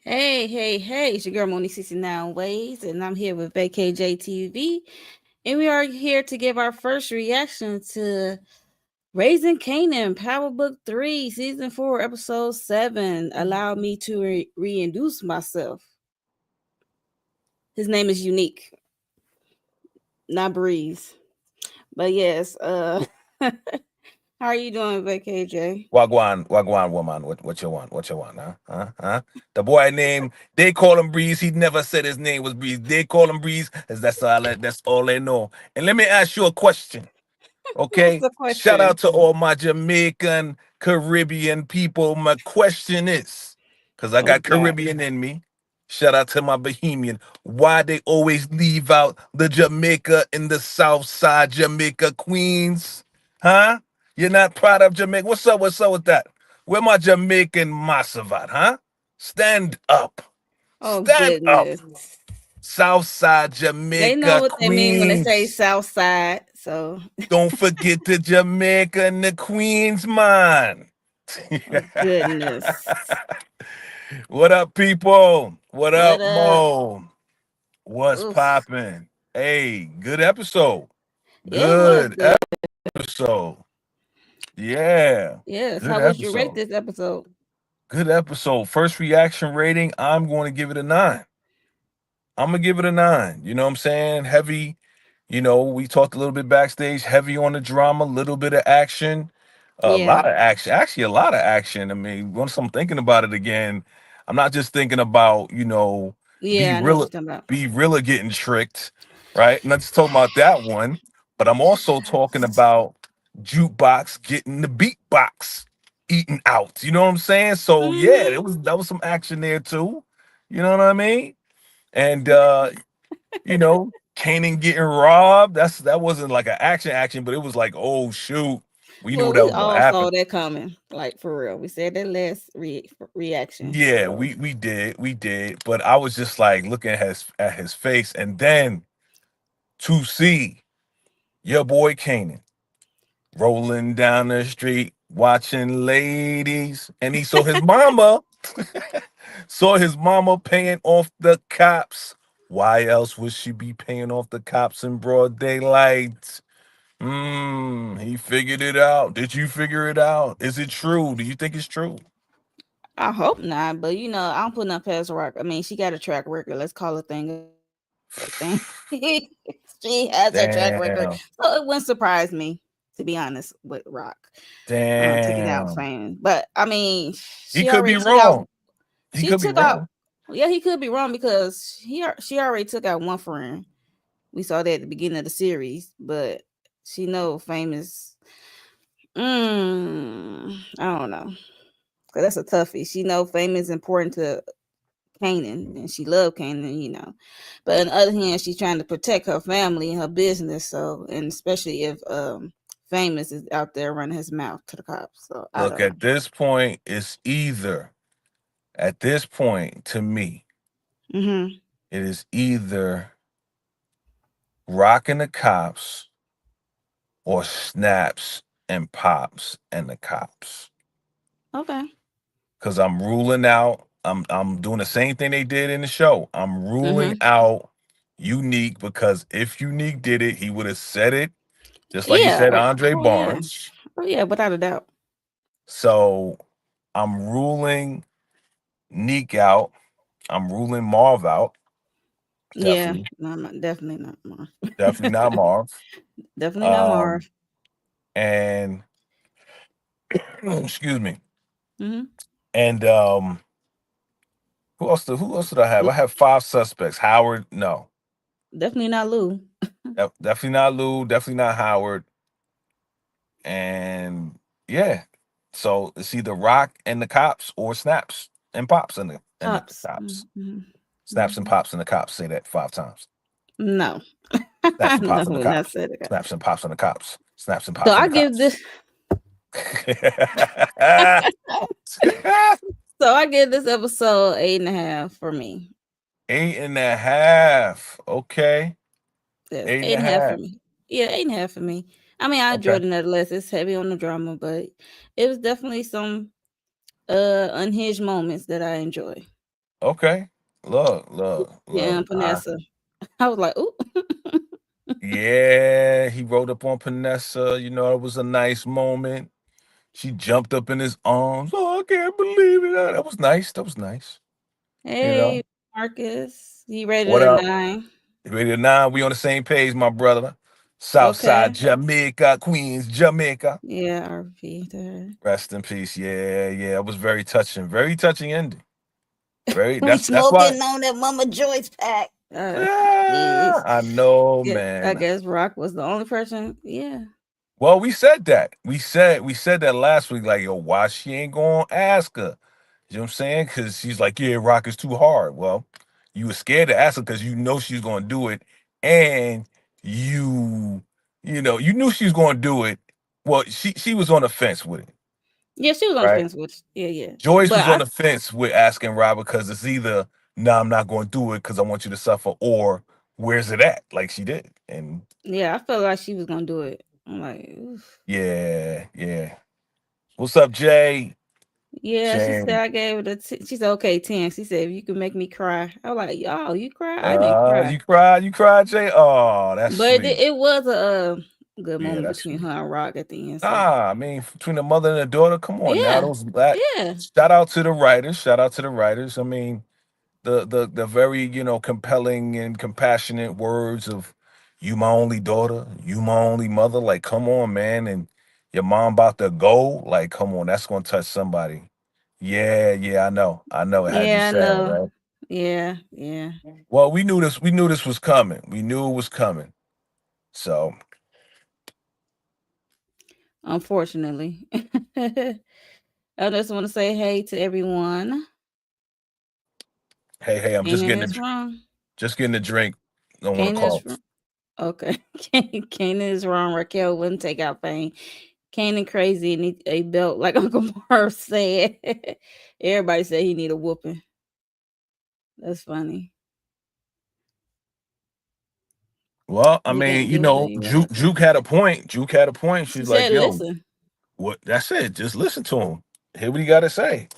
Hey, it's your girl Moni 69 Ways, and I'm here with VKJ TV, and we are here to give our first reaction to Raising Kanan, Power Book 3, Season 4, Episode 7. Allow me to reintroduce myself. His name is Unique, not Breeze. But yes, how are you doing, VKJ? Wagwan, woman. What you want? What you want, huh? Huh? The boy name, they call him Breeze. He never said his name was Breeze. They call him Breeze, as that's all they know. And let me ask you a question, What's okay? the Shout question? out to all my Jamaican, Caribbean people. My question is, because I Oh, got God. Caribbean in me. Shout out to my Bohemian. Why they always leave out the Jamaica in the South Side, Jamaica Queens? Huh? You're not proud of Jamaica? What's up? What's up with that? Where my Jamaican Masavat, huh? Stand up. Oh, Stand up. goodness. South Side They know Jamaica what they mean when they say Queens. South Side, so. Don't forget the Jamaica and the Queens, man. Oh, goodness. What up, people? What What up, up? Mo? What's Oof. popping? Hey, good episode. Yeah, it was Good good. episode. Yeah, Yes. good How would you rate episode. this episode? Good episode. First reaction rating, I'm going to give it a 9. I'm going to give it a 9. You know what I'm saying? Heavy. We talked a little bit backstage, heavy on the drama, a little bit of action, a Yeah. lot of action, actually a lot of action. I mean, once I'm thinking about it again, I'm not just thinking about, be Yeah, I know what real, you're talking about. be realer getting tricked, right? Not just talking about that one, but I'm also talking about jukebox getting the beatbox eaten out. You know what I'm saying? So yeah, Mm-hmm. that was some action there too. You know what I mean? And Kanan getting robbed. That wasn't like an action, but it was like, oh shoot, we knew Well, that we was gonna all saw happen. that coming, like for real. We said that last reaction. Yeah, So, we did. But I was just like looking at his face, and then to see your boy Kanan rolling down the street watching ladies, and he saw his mama, saw his mama paying off the cops. Why else would she be paying off the cops in broad daylight? He figured it out. Did you figure it out? Is it true? Do you think it's true? I hope not, but I don't put nothing past Rock. I mean, she got a track record. Let's call a thing a thing. She has a track record. Damn. So it wouldn't surprise me, to be honest, with Rock. Taking out Damn. fame. But I mean, He she could already be took out wrong. He she could be took out wrong. yeah, he could be wrong because she already took out one friend. We saw that at the beginning of the series, but she know fame is I don't know. Cause that's a toughie. She know fame is important to Kanan and she loved Kanan. But on the other hand, she's trying to protect her family and her business. So and especially if famous is out there running his mouth to the cops. So I Look, don't know. at this point, it's either, at this point, to me, Mm-hmm. it is either rocking the cops or snaps and pops and the cops. Okay. Because I'm ruling out, I'm doing the same thing they did in the show. I'm ruling Mm-hmm. out Unique because if Unique did it, he would have said it, just like he Yeah. said Andre Oh yeah. Barnes. Oh yeah, without a doubt. So I'm ruling Neek out. I'm ruling Marv out. Yeah. Definitely. No, definitely not Marv. Definitely not Marv. Definitely not Um, Marv. and excuse me. Mm-hmm. And who else did I have? I have 5 suspects. Howard, no. Definitely not Lou. Definitely not Lou, definitely not Howard. And yeah. So it's either Rock and the cops or Snaps and Pops and the Pops. cops. Mm-hmm. Snaps and Mm-hmm. Pops and the cops. Say that 5 times. No. Snaps and No, Pops and the we're not cops. saying that. Snaps and Pops and the cops. Snaps and So Pops and I the give cops. this so I give this episode 8.5 for me. 8.5. Okay. Yes, Eight and eight a and a half for half. me. Yeah, 8.5 for me. I mean, I Okay. enjoyed it nonetheless. It's heavy on the drama, but it was definitely some unhinged moments that I enjoy. Okay. Yeah, Look. and Vanessa. I was like, ooh. Yeah, he rode up on Panessa. You know, it was a nice moment. She jumped up in his arms. Oh, I can't believe it. That was nice. That was nice. You know. Hey, Marcus. You ready What to up? nine? Radio 9, we on the same page, my brother. Southside Okay. Jamaica, Queens, Jamaica. Yeah, RP there. Rest in peace. Yeah, yeah. It was very touching. Very touching ending. Very We that's why. smoking on that Mama Joyce pack. Yeah, Yes. I know, Yeah, I man. guess Rock was the only person. Yeah. Well, we said that. We said that last week. Like, yo, why she ain't gonna ask her? You know what I'm saying? Because she's like, yeah, rock is too hard. Well, you were scared to ask her because you know she's gonna do it, and you, you knew she was gonna do it. Well, she was on the fence with it, Yeah, she was on the right? fence with yeah, yeah. Joyce But was on the fence with asking Rob because it's either no, I'm not going to do it because I want you to suffer, or where's it at? Like she did, and yeah, I felt like she was gonna do it. I'm like, oof. yeah, yeah. What's up, Jay? Yeah, she said Shane. I gave it she said, okay, 10. She said, if you can make me cry. I was like, y'all, you cry? I didn't cry. You cried, Jay. Oh, that's But sweet. it was a good Yeah, moment that's between her sweet. and Rock at the end. So I mean, between the mother and the daughter, come on now. yeah, Those that yeah, shout out to the writers. Shout out to the writers. I mean, the very compelling and compassionate words of "you my only daughter, you my only mother." Like, come on, man, and your mom about to go. Like, come on, that's gonna touch somebody. Yeah, yeah, I know. It had you yeah, I sad, know. right? Yeah, yeah. Well, we knew this. We knew this was coming. We knew it was coming. So, Unfortunately. I just want to say hey to everyone. hey, hey, I'm just Kanan getting is wrong. just getting a drink. Don't want to Kanan is call. wrong. Okay. Kanan is wrong. Raquel wouldn't take out Fame. Kanan crazy and need a belt, like Uncle Marv said. Everybody said he need a whooping. That's funny. Well, I He mean, didn't give it to you. What else? Juke had a point. Juke had a point. She She's like, said, yo, listen, what? That's it. Just listen to him. Hear what he got to say.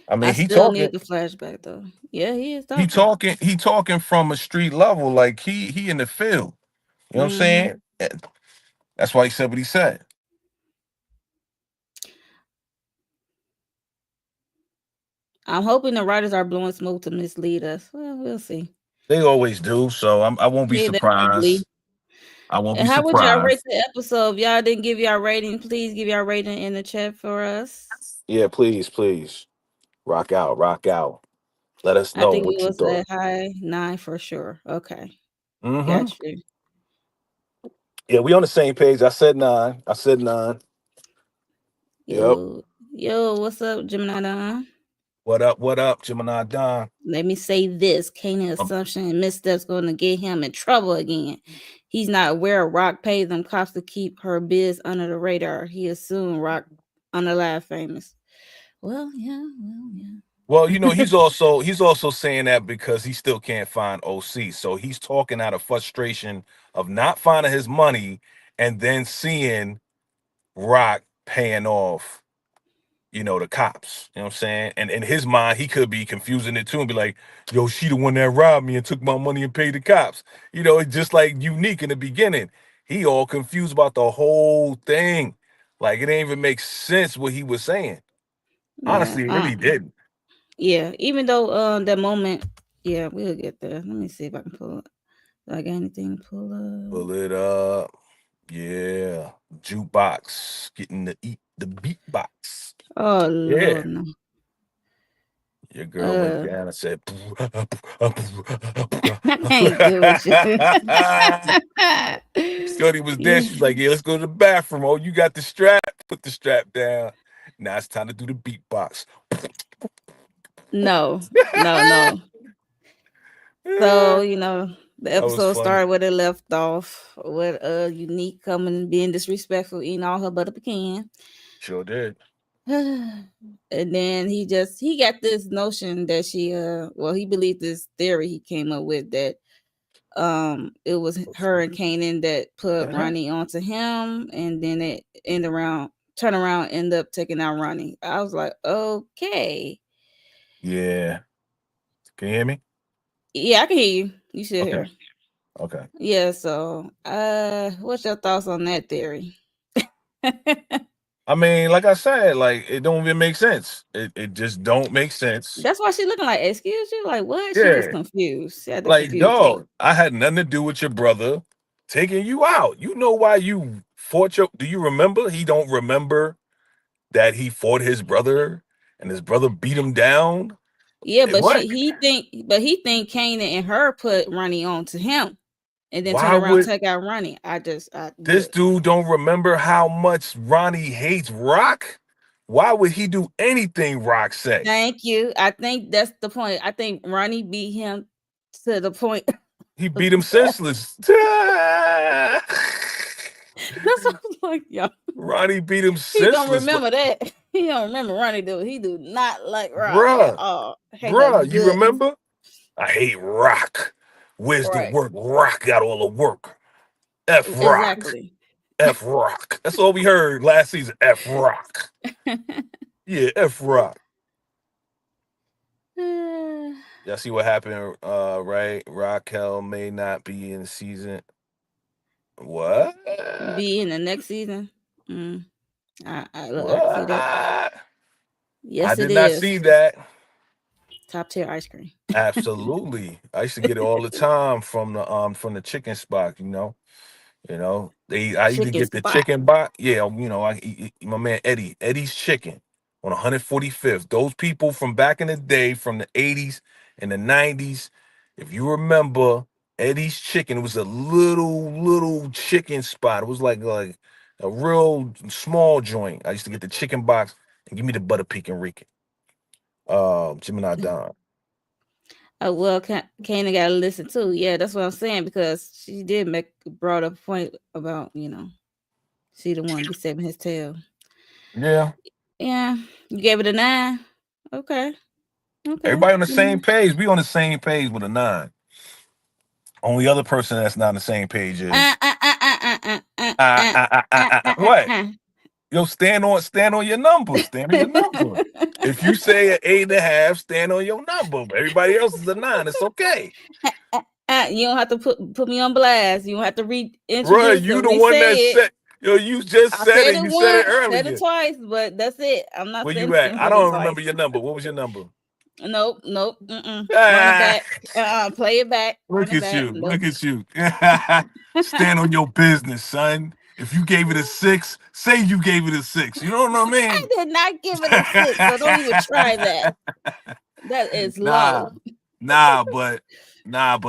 I I mean, still need the flashback though. Yeah, he is talking. he talking from a street level, like he in the field. You know what I'm Hmm. saying? That's why he said what he said. I'm hoping the writers are blowing smoke to mislead us. Well, we'll see. They always do, so I won't be Hey, that's ugly. surprised. I won't be And how would y'all rate surprised. the episode? If y'all didn't give y'all rating, please give y'all rating in the chat for us. Yeah, please, please, rock out, rock out. Let us I know think it what you was a thought. high 9 for sure. Okay. Mm-hmm. Got you. Yeah, we on the same page. I said 9. I said 9. Yep. Yo, what's up, Gemini Don? What up? What up, Gemini Don? Let me say this. Kanan Um, assumption and missteps going to get him in trouble again. He's not aware Rock paid them cops to keep her biz under the radar. He assumed Rock under live famous. Well, well, yeah. he's also saying that because he still can't find O-Cee. So he's talking out of frustration of not finding his money and then seeing Rock paying off, the cops. You know what I'm saying? And in his mind, he could be confusing it too and be like, yo, she the one that robbed me and took my money and paid the cops. It's just like Unique in the beginning. He all confused about the whole thing. Like it didn't even make sense what he was saying. Yeah. Honestly, it really didn't. Yeah. Even though that moment, yeah, we'll get there. Let me see if I can pull it. Do I got anything to pull up? Pull it up. Yeah. Jukebox. Getting to eat the beatbox. Oh Yeah. Lord, no. Your girl went Uh down and said, I can't do with you. Shorty was there. Yeah. She was like, yeah, let's go to the bathroom. Oh, you got the strap? Put the strap down. Now it's time to do the beatbox. No, no. So, Yeah, the that was episode funny. started where it left off with Unique coming and being disrespectful, eating all her butter pecan. Sure did. And then he got this notion that he believed this theory he came up with that it was her and Kanan that put Mhm. Ronnie onto him, and then it turn around, end up taking out Ronnie. I was like, okay. Yeah. Can you hear me? Yeah, I can hear you. You still Okay. here? Okay. Yeah. So, what's your thoughts on that theory? I mean, like I said, like it don't even make sense. It just don't make sense. That's why she looking like, excuse you, like what? She was Yeah. confused. She had the Like, confused look. dog, I had nothing to do with your brother taking you out. You know why you fought your do you remember? He don't remember that he fought his brother and his brother beat him down. Yeah, but What? he think Kanan and her put Ronnie on to him, and then turn Why around and would take out Ronnie. I this look. dude don't remember how much Ronnie hates Rock? Why would he do anything Rock say? Thank you. I think that's the point. I think Ronnie beat him to the point He of beat him death. senseless. That's what I was like, yo. Ronnie beat him He don't senseless. remember that. He don't remember Ronnie do. He do not like Rock at Bruh, all. Hate his bruh, you guts. remember? I hate Rock. Where's the Right. work? Rock got all the work. F Rock. Exactly. F Rock. That's all we heard last season. F Rock. Yeah, F Rock. Y'all see what happened, right? Raquel may not be in the season. What? Be in the next season. Mm, look, I can see that. What? I Yes, it did not is. see that. Top tier ice cream. Absolutely. I used to get it all the time from the chicken spot, you know. I either Chicken get the spot. chicken box. Yeah, my man Eddie's Chicken on 145th. Those people from back in the day, from the 80s and the 90s, if you remember Eddie's Chicken, it was a little chicken spot. It was like a real small joint. I used to get the chicken box and give me the butter pecan Rican. Gemini Don. Well, Kanan got to listen too. Yeah, that's what I'm saying because she did make brought up a point about she the one be saving his tail. Yeah. Yeah, you gave it a 9. Okay, okay. Everybody on the same Mhm. page. We on the same page with a 9. Only other person that's not on the same page is what? Yo, stand on your number. Stand on your number. If you say an 8.5, stand on your number. Everybody else is a 9. It's okay. You don't have to put me on blast. You don't have to Bruh, reintroduce you or the one re-say that it. said, yo, you just I said said it. it You said it once, said it earlier. twice, but that's it. I'm not Where saying you it's at? gonna I happen don't remember twice. your number. What was your number? Nope, nope. Mm-mm. Run it Ah, back. Play it back. Run look it at back. you. Nope. Look at you. Stand on your business, son. If you gave it a 6, say you gave it a 6. You know what I I mean? did not give it a 6, so don't even try that. That is nah, low. nah, but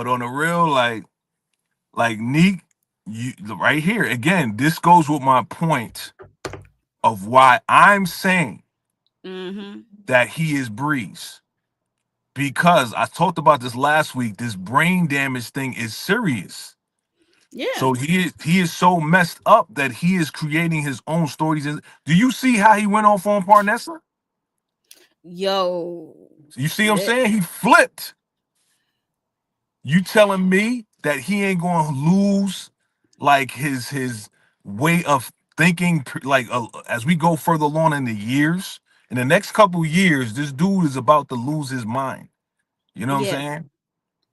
on the real, like Neek, you right here again. This goes with my point of why I'm saying Mm-hmm. that he is Breeze, because I talked about this last week. This brain damage thing is serious. Yeah. So he is so messed up that he is creating his own stories. And do you see how he went off on Parnessa? Yo. You see what I'm That, saying? He flipped. You telling me that he ain't going to lose like his way of thinking, like as we go further along in the years, in the next couple years, this dude is about to lose his mind. You know what I'm yes. saying?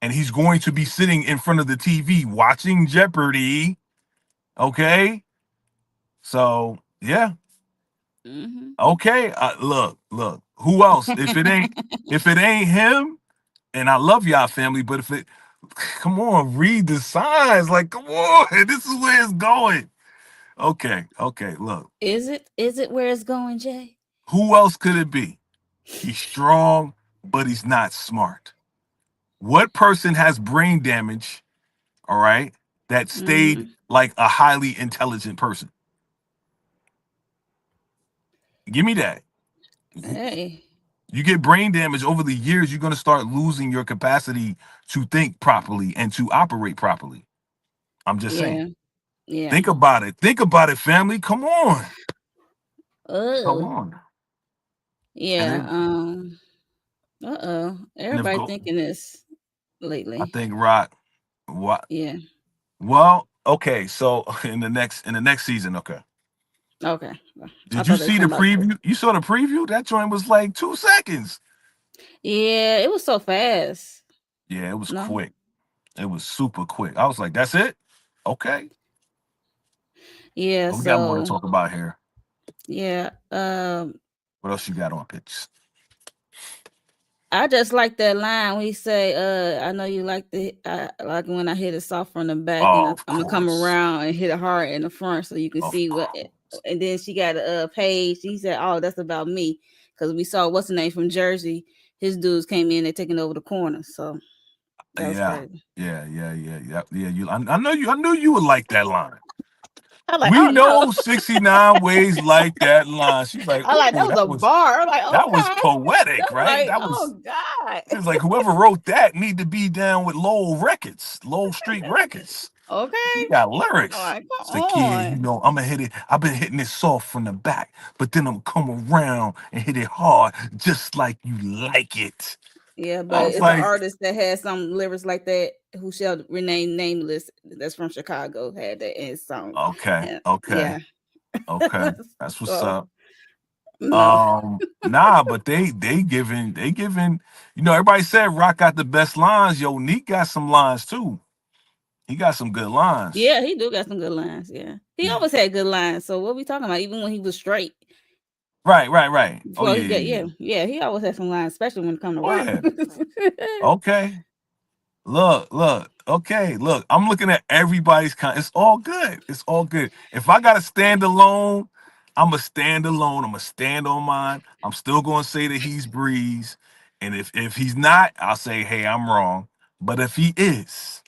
And he's going to be sitting in front of the TV watching Jeopardy. Okay, so yeah, Mm-hmm. okay. Look. Who else? If it ain't him, and I love y'all family, but if it, come on, read the signs. Like, come on, this is where it's going. Okay. Look, Is it where it's going, Jay? who else could it be? He's strong, but he's not smart. What person has brain damage? All right, that stayed Mm-hmm. like a highly intelligent person. Give me that. Hey. You get brain damage over the years, you're going to start losing your capacity to think properly and to operate properly. I'm just saying. Yeah. Yeah. Think about it. Think about it, family. Come on. Come Oh. on. And Yeah. then and if Everybody go thinking this I lately. think Rock what Yeah. well, okay, so in the next season, okay. Okay. I Did you thought they were see the talking about. preview? You saw the preview? That joint was like 2 seconds. Yeah, it was so fast. Yeah, it was No. quick. It was super quick. I was like, that's it? Okay. Yeah, But we got more to so talk about here. yeah. What else you got on pitch? I just like that line when he say, I know you like the like when I hit it soft from the back and Oh, of I'm gonna come course. around and hit it hard in the front so you can Of see what. course. And then she got a page. She said, "Oh, that's about me," because we saw what's the name from Jersey. His dudes came in, they taking over the corner. So that was Yeah. crazy. Yeah. I know you. I knew you would like that line. I'm like, We oh no. know 69 ways like that line. She's like, I like that ooh, was a bar. I'm like, that was okay. poetic, I'm right? like, That was oh God. it was like whoever wrote that need to be down with Lowell Records, Lowell Street Records. Okay. You got I'm lyrics. like, It's come the kid, on. I'm gonna hit it. I've been hitting it soft from the back, but then I'm come around and hit it hard, just like you like it. Yeah, I but was it's an like, artist that has some lyrics like that who shall remain nameless. That's from Chicago. Had that in his songs. okay, And okay, yeah. okay. That's what's So up. no. Nah, but they giving, everybody said Rock got the best lines. Yo, Neek got some lines too. He got some good lines. Yeah, he do got some good lines. Yeah, he Yeah. always had good lines. So what we talking about? Even when he was straight, Right. Oh before he yeah, got yeah. yeah, he always had some lines, especially when it come to Oh rock. yeah. Okay. Look. Okay, look. I'm looking at everybody's It's all good. It's all good. If I gotta stand alone, I'ma stand alone. I'ma stand on mine. I'm still gonna say that he's Breeze. And if he's not, I'll say, hey, I'm wrong. But if he is,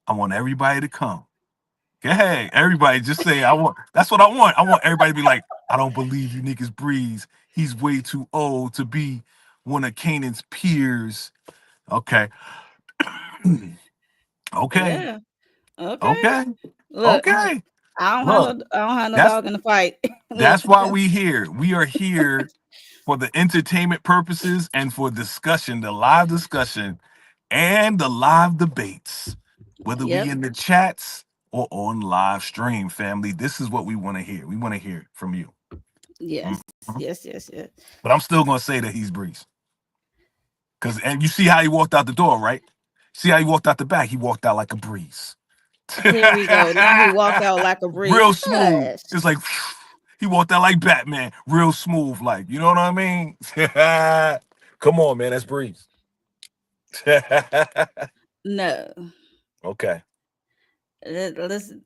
I want everybody to come. Okay, everybody just say I want. That's what I want. I want everybody to be like, I don't believe you niggas Breeze. He's way too old to be one of Kanan's peers. Okay. Okay. Yeah. Okay. Okay. Look, Okay. Look, I don't have no that's dog in the fight. Look. that's why we here. We are here for the entertainment purposes and for discussion, the live discussion and the live debates, whether we Yep. in the chats or on live stream, family. This is what we want to hear. We want to hear from you. Yes. Mhm. Yes. But I'm still gonna say that he's Breeze. And you see how he walked out the door, right? See how he walked out the back? He walked out like a breeze. Here we go. Now he walk out like a breeze. Real smooth. Hush. It's like he walked out like Batman, real smooth, like you know what I mean. Come on, man, that's Breeze. No. Okay, Listen.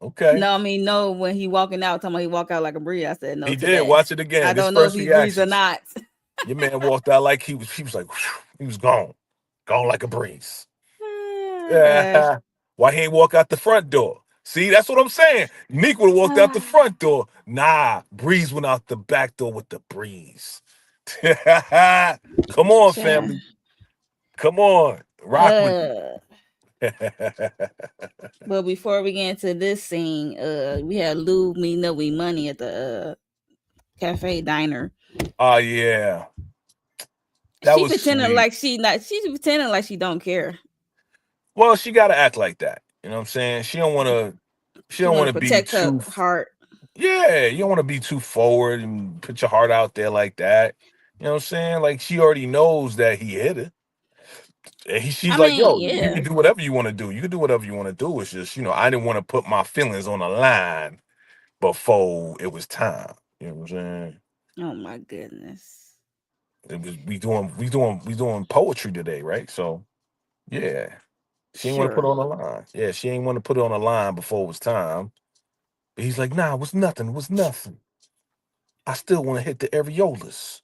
okay. No, I mean no. When he walking out, talking about he walk out like a breeze. I said no He to did. that. Watch it I again. This don't know if first he breeze or reactions. not. Your man walked out like he was like he was gone like a breeze. Ah, gosh. Yeah. Why he ain't walk out the front door? See, that's what I'm saying. Meek would have walked out the Ah, front door. Nah, Breeze went out the back door with the breeze. Come on, child. family. Come on. Rock with Uh, it. but before we get into this scene, we had Lou meeting up with Money at the cafe diner. Oh yeah. That She was pretending sweet. like she not. She's pretending like she don't care. Well, she gotta act like that. You know what I'm saying? She She don't want to wanna be protect her too heart. yeah, you don't wanna be too forward and put your heart out there like that. You know what I'm saying? Like she already knows that he hit it. I She's like, mean, yo, you yeah. can do whatever you want to do. You can do whatever you want to do. It's just, I didn't want to put my feelings on the line before it was time. You know what I'm saying? Oh my goodness. It was we doing poetry today, right? So yeah. She ain't want to put it Sure. on the line. Yeah, she ain't want to put it on the line before it was time. But he's like, nah, it was nothing. It was nothing. I still want to hit the areolas.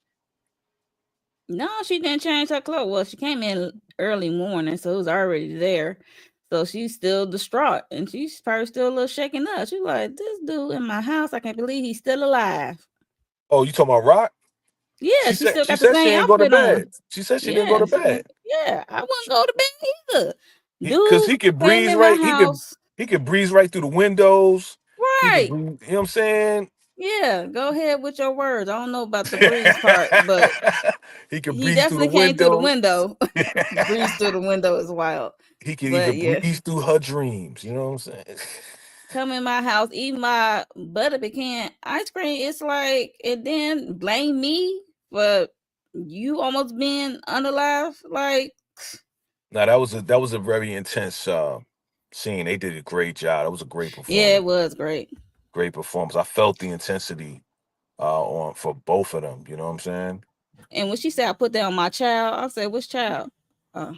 No, she didn't change her clothes. Well, she came in early morning, so it was already there. So she's still distraught, and she's probably still a little shaken up. She's like, "This dude in my house, I can't believe he's still alive." Oh, you talking about Rock? Yeah, She she said still she got the said she same ain't go to outfit on. bed. She said she didn't go Yeah, to bed. yeah, I wouldn't go to bed either. Because Dude he could came breeze in my right. He could house, he could breeze right through the windows. He could right? breeze, you know what I'm saying? Yeah, go ahead with your words. I don't know about the breeze part, but He could he breeze through the definitely came through the windows. window. Breeze through the window is wild. He could But even yeah, breeze through her dreams. You know what I'm saying? come in my house, eat my butter pecan ice cream. It's like, and then blame me for. You almost being unalive. Like, Now that was a very intense scene. They did a great job. It was a great yeah, it performance. was great. Great performance. I felt the intensity on for both of them. You know what I'm saying? And when she said I put that on my child, I said, which child? Oh,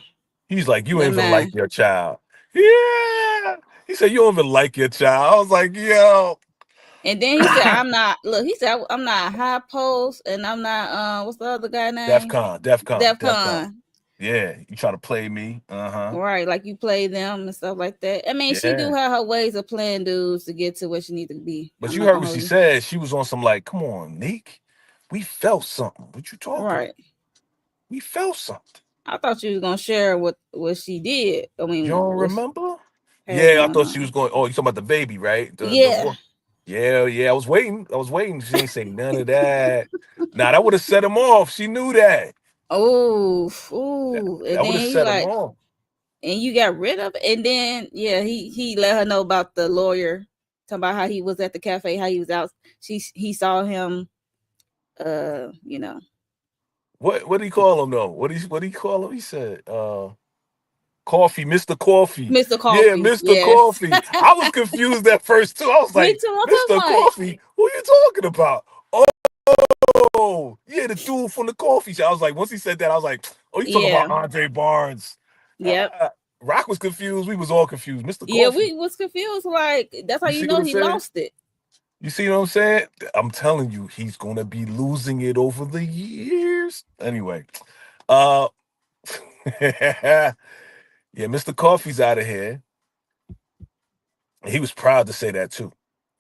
He's like, you never ain't even like mind. your child. Yeah. He said, you don't even like your child. I was like, yo. And then he said, I'm not, look, he said, I'm not high post and I'm not, what's the other guy name? DEF CON. DEFCON. Yeah. You try to play me. Uh-huh. Right. Like you play them and stuff like that. I mean, she do Yeah. have her ways of playing dudes to get to where she need to be. But I'm you not heard going what to she hold you. said. She was on some like, come on, Neek. We felt something. What you talking about? Right. We felt something. I thought you was going to share what she did. I You mean, don't what she remember? had Yeah, I going thought she on. was going. Oh, you talking about the baby, right? The Yeah. boy. Yeah, yeah. I was waiting. I was waiting. She ain't say none of that. Nah, that would have set him off. She knew that. Oh, That, ooh. And that would then have he set him like, off. and you got rid of it. And then yeah, he let her know about the lawyer, talking about how he was at the cafe, how he was out. He saw him. You know, What did he call him though? What did he call him? He said, Coffee, Mr. Coffee. Mr. Yeah, Coffee. Mr. Yes. Coffee. I was confused at first too. I was Me like, too. I was Mr. like, Coffee, who you talking about? Oh, yeah, the dude from the coffee shop. I was like, once he said that, I was like, oh, you talking about yeah, Andre Barnes. yep, Uh, Rock was confused. We was all confused. Mr. yeah. Coffee. We was confused. Like that's how You you see what know I'm he saying? lost it. You see what I'm saying? I'm telling you, he's gonna be losing it over the years. Anyway, uh yeah, Mr. Coffee's out of here. He was proud to say that too.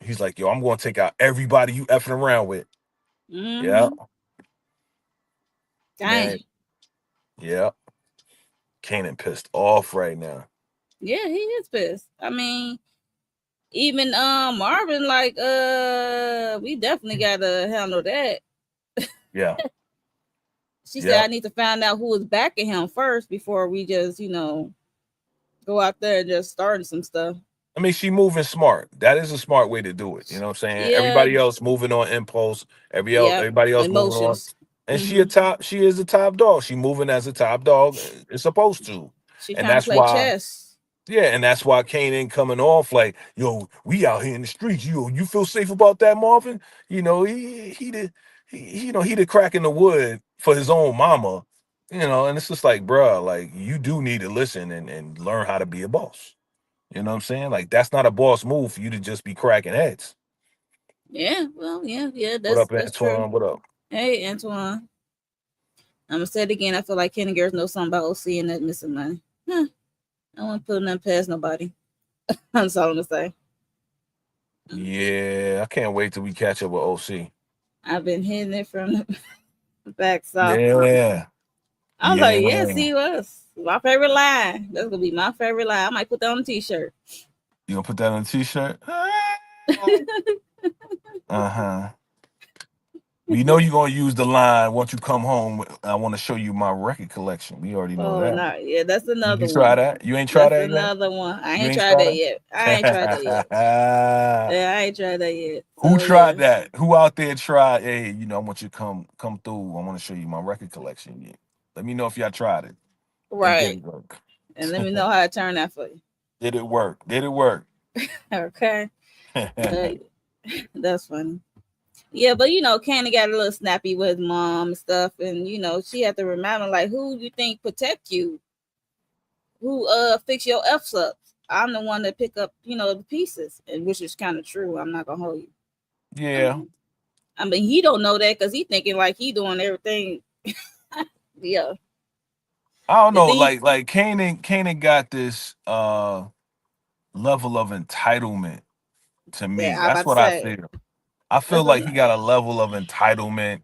He's like, yo, I'm gonna take out everybody you effing around with. Yeah, Mm-hmm. Dang. man. Yeah. Kanan pissed off right now. Yeah, he is pissed. I mean, even Marvin, like, we definitely gotta handle that. Yeah. She said Yeah. I need to find out who was backing him first before we just, go out there and just starting some stuff. I mean, she moving smart. That is a smart way to do it. You know what I'm saying? Yeah, Everybody else moving on impulse. yep. Everybody else moving on. Emotions. And Mm-hmm. she is a top dog. She moving as a top dog. It's supposed to. She And trying to that's play why, chess. yeah, and that's why Kanan coming off like, yo, we out here in the streets. You feel safe about that, Marvin? You know, he the crack in the wood for his own mama. And it's just like, bruh, like you do need to listen and learn how to be a boss. You know what I'm saying? Like that's not a boss move for you to just be cracking heads. Yeah, well, yeah, What that's up, that's true. Antoine? What up? Hey, Antoine. I'm gonna say it again. I feel like Kenny girls know something about O-Cee and that missing money. Huh. I won't put nothing past nobody. That's all I'm gonna say. Yeah, I can't wait till we catch up with O-Cee. I've been hitting it from the back south. Yeah, I was like, yeah, yeah. see what's my favorite line. That's gonna be my favorite line. I might put that on a t-shirt. You gonna put that on a t-shirt? Uh-huh. We know you're gonna use the line once you come home. I want to show you my record collection. We already know Oh that. no, yeah, that's You another try one. that? You ain't try That's that yet? another one. I You ain't ain't tried that tried yet. I ain't tried that yet. that? Yeah, I ain't tried that yet. Who So yeah. tried that? Who out there tried? Hey, I want you to come through. I want to show you my record collection. Yeah. Let me know if y'all tried it and did Right. it work. And let me know how to turn that for you. Did it work? Did it work? Okay. Uh, that's funny. Yeah, but Candy got a little snappy with his mom and stuff, and she had to remind him like, who you think protect you? Who fix your F's up? I'm the one that pick up, the pieces, and which is kind of true. I'm not gonna hold you. Yeah. Um, I mean, he don't know that because he thinking like he doing everything. Yeah. I don't The know. thing, Like Kanan got this level of entitlement to yeah, me. I That's about to what I say feel. I feel that's a like he got a level of entitlement.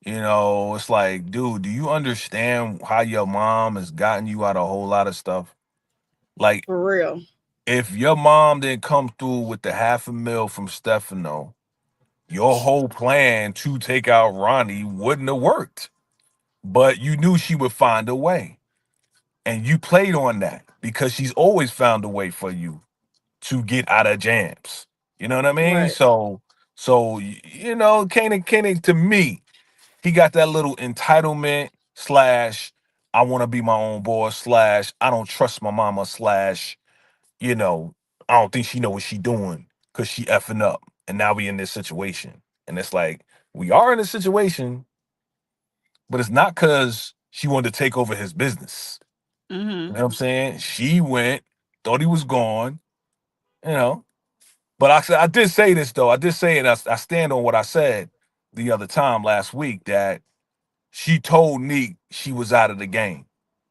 It's like, dude, do you understand how your mom has gotten you out a whole lot of stuff? Like, for real. if your mom didn't come through with the half a mil from Stefano, your whole plan to take out Ronnie wouldn't have worked. But you knew she would find a way. And you played on that because she's always found a way for you to get out of jams. You know what I mean? Right. So Kanan to me, he got that little entitlement slash I want to be my own boss slash I don't trust my mama slash you know I don't think she know what she doing because she effing up, and now we in this situation, and it's like we are in a situation, but it's not because she wanted to take over his business. You Mm-hmm. know what I'm saying? She went, thought he was gone, you know. But I did say this though. I did say it. I stand on what I said the other time last week that she told Neek she was out of the game,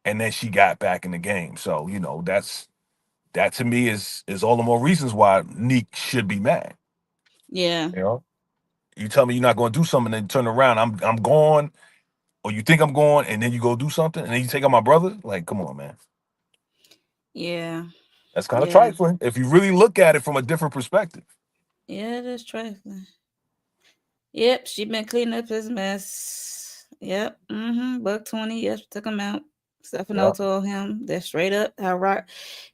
and then she got back in the game. So that to me is all the more reasons why Neek should be mad. Yeah. You know, you tell me you're not going to do something, and then turn around, I'm gone, or you think I'm going, and then you go do something, and then you take out my brother. Like, come on, man, Yeah. that's kind of Yeah. trifling if you really look at it from a different perspective. Yeah, that's trifling. Yep, she been cleaning up his mess. Yep. Mm-hmm. Buck 20. Yep, took him out. Stefano Yeah, told him that straight up how Rock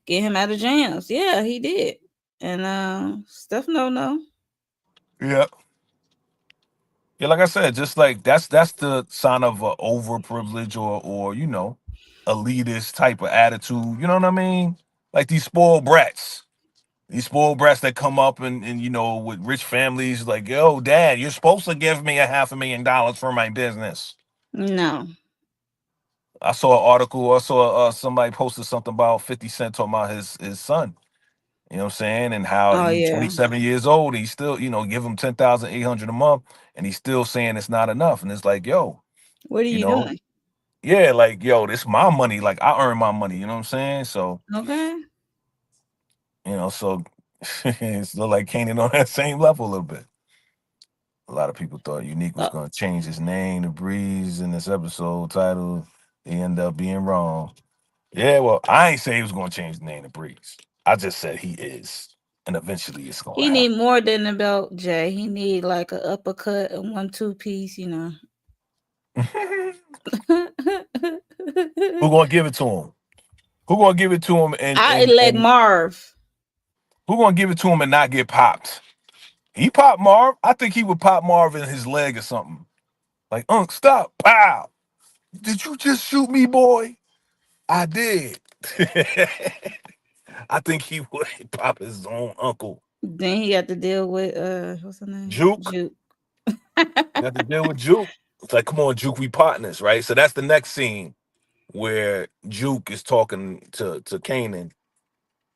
get him out of jams. Yeah, he did. And Stefano no. yeah. Yeah, like I said, just like that's the sign of a overprivilege or elitist type of attitude. You know what I mean? Like these spoiled brats that come up and with rich families, like, yo, dad, you're supposed to give me a $500,000 for my business. No. I saw an article. I saw somebody posted something about 50 Cent talking about his son. You know what I'm saying? And how Oh he's yeah. 27 years old. He's still, give him 10,800 a month, and he's still saying it's not enough. And it's like, yo, What are you you know, doing? yeah, like, yo, this my money. Like, I earn my money. You know what I'm saying? So, Okay. so it's look like Kanan on that same level a little bit. A lot of people thought Unique was Uh, going to change his name to Breeze in this episode title. He ended up being wrong. Yeah, well, I ain't say he was going to change the name to Breeze. I just said he is, and eventually it's going he to need happen. more than a belt, Jay. He need like a uppercut and 1-2 piece. Who going to give it to him? Who going to give it to him and I and elect and Marv. who going to give it to him and not get popped? He popped Marv. I think he would pop Marv in his leg or something. Like, stop. Pow. Did you just shoot me, boy? I did. I think he would pop his own uncle. Then he got to deal with what's her name? Juke. Juke. You have to deal with Juke. It's like, come on, Juke, we partners, right? So that's the next scene where Juke is talking to Kanan.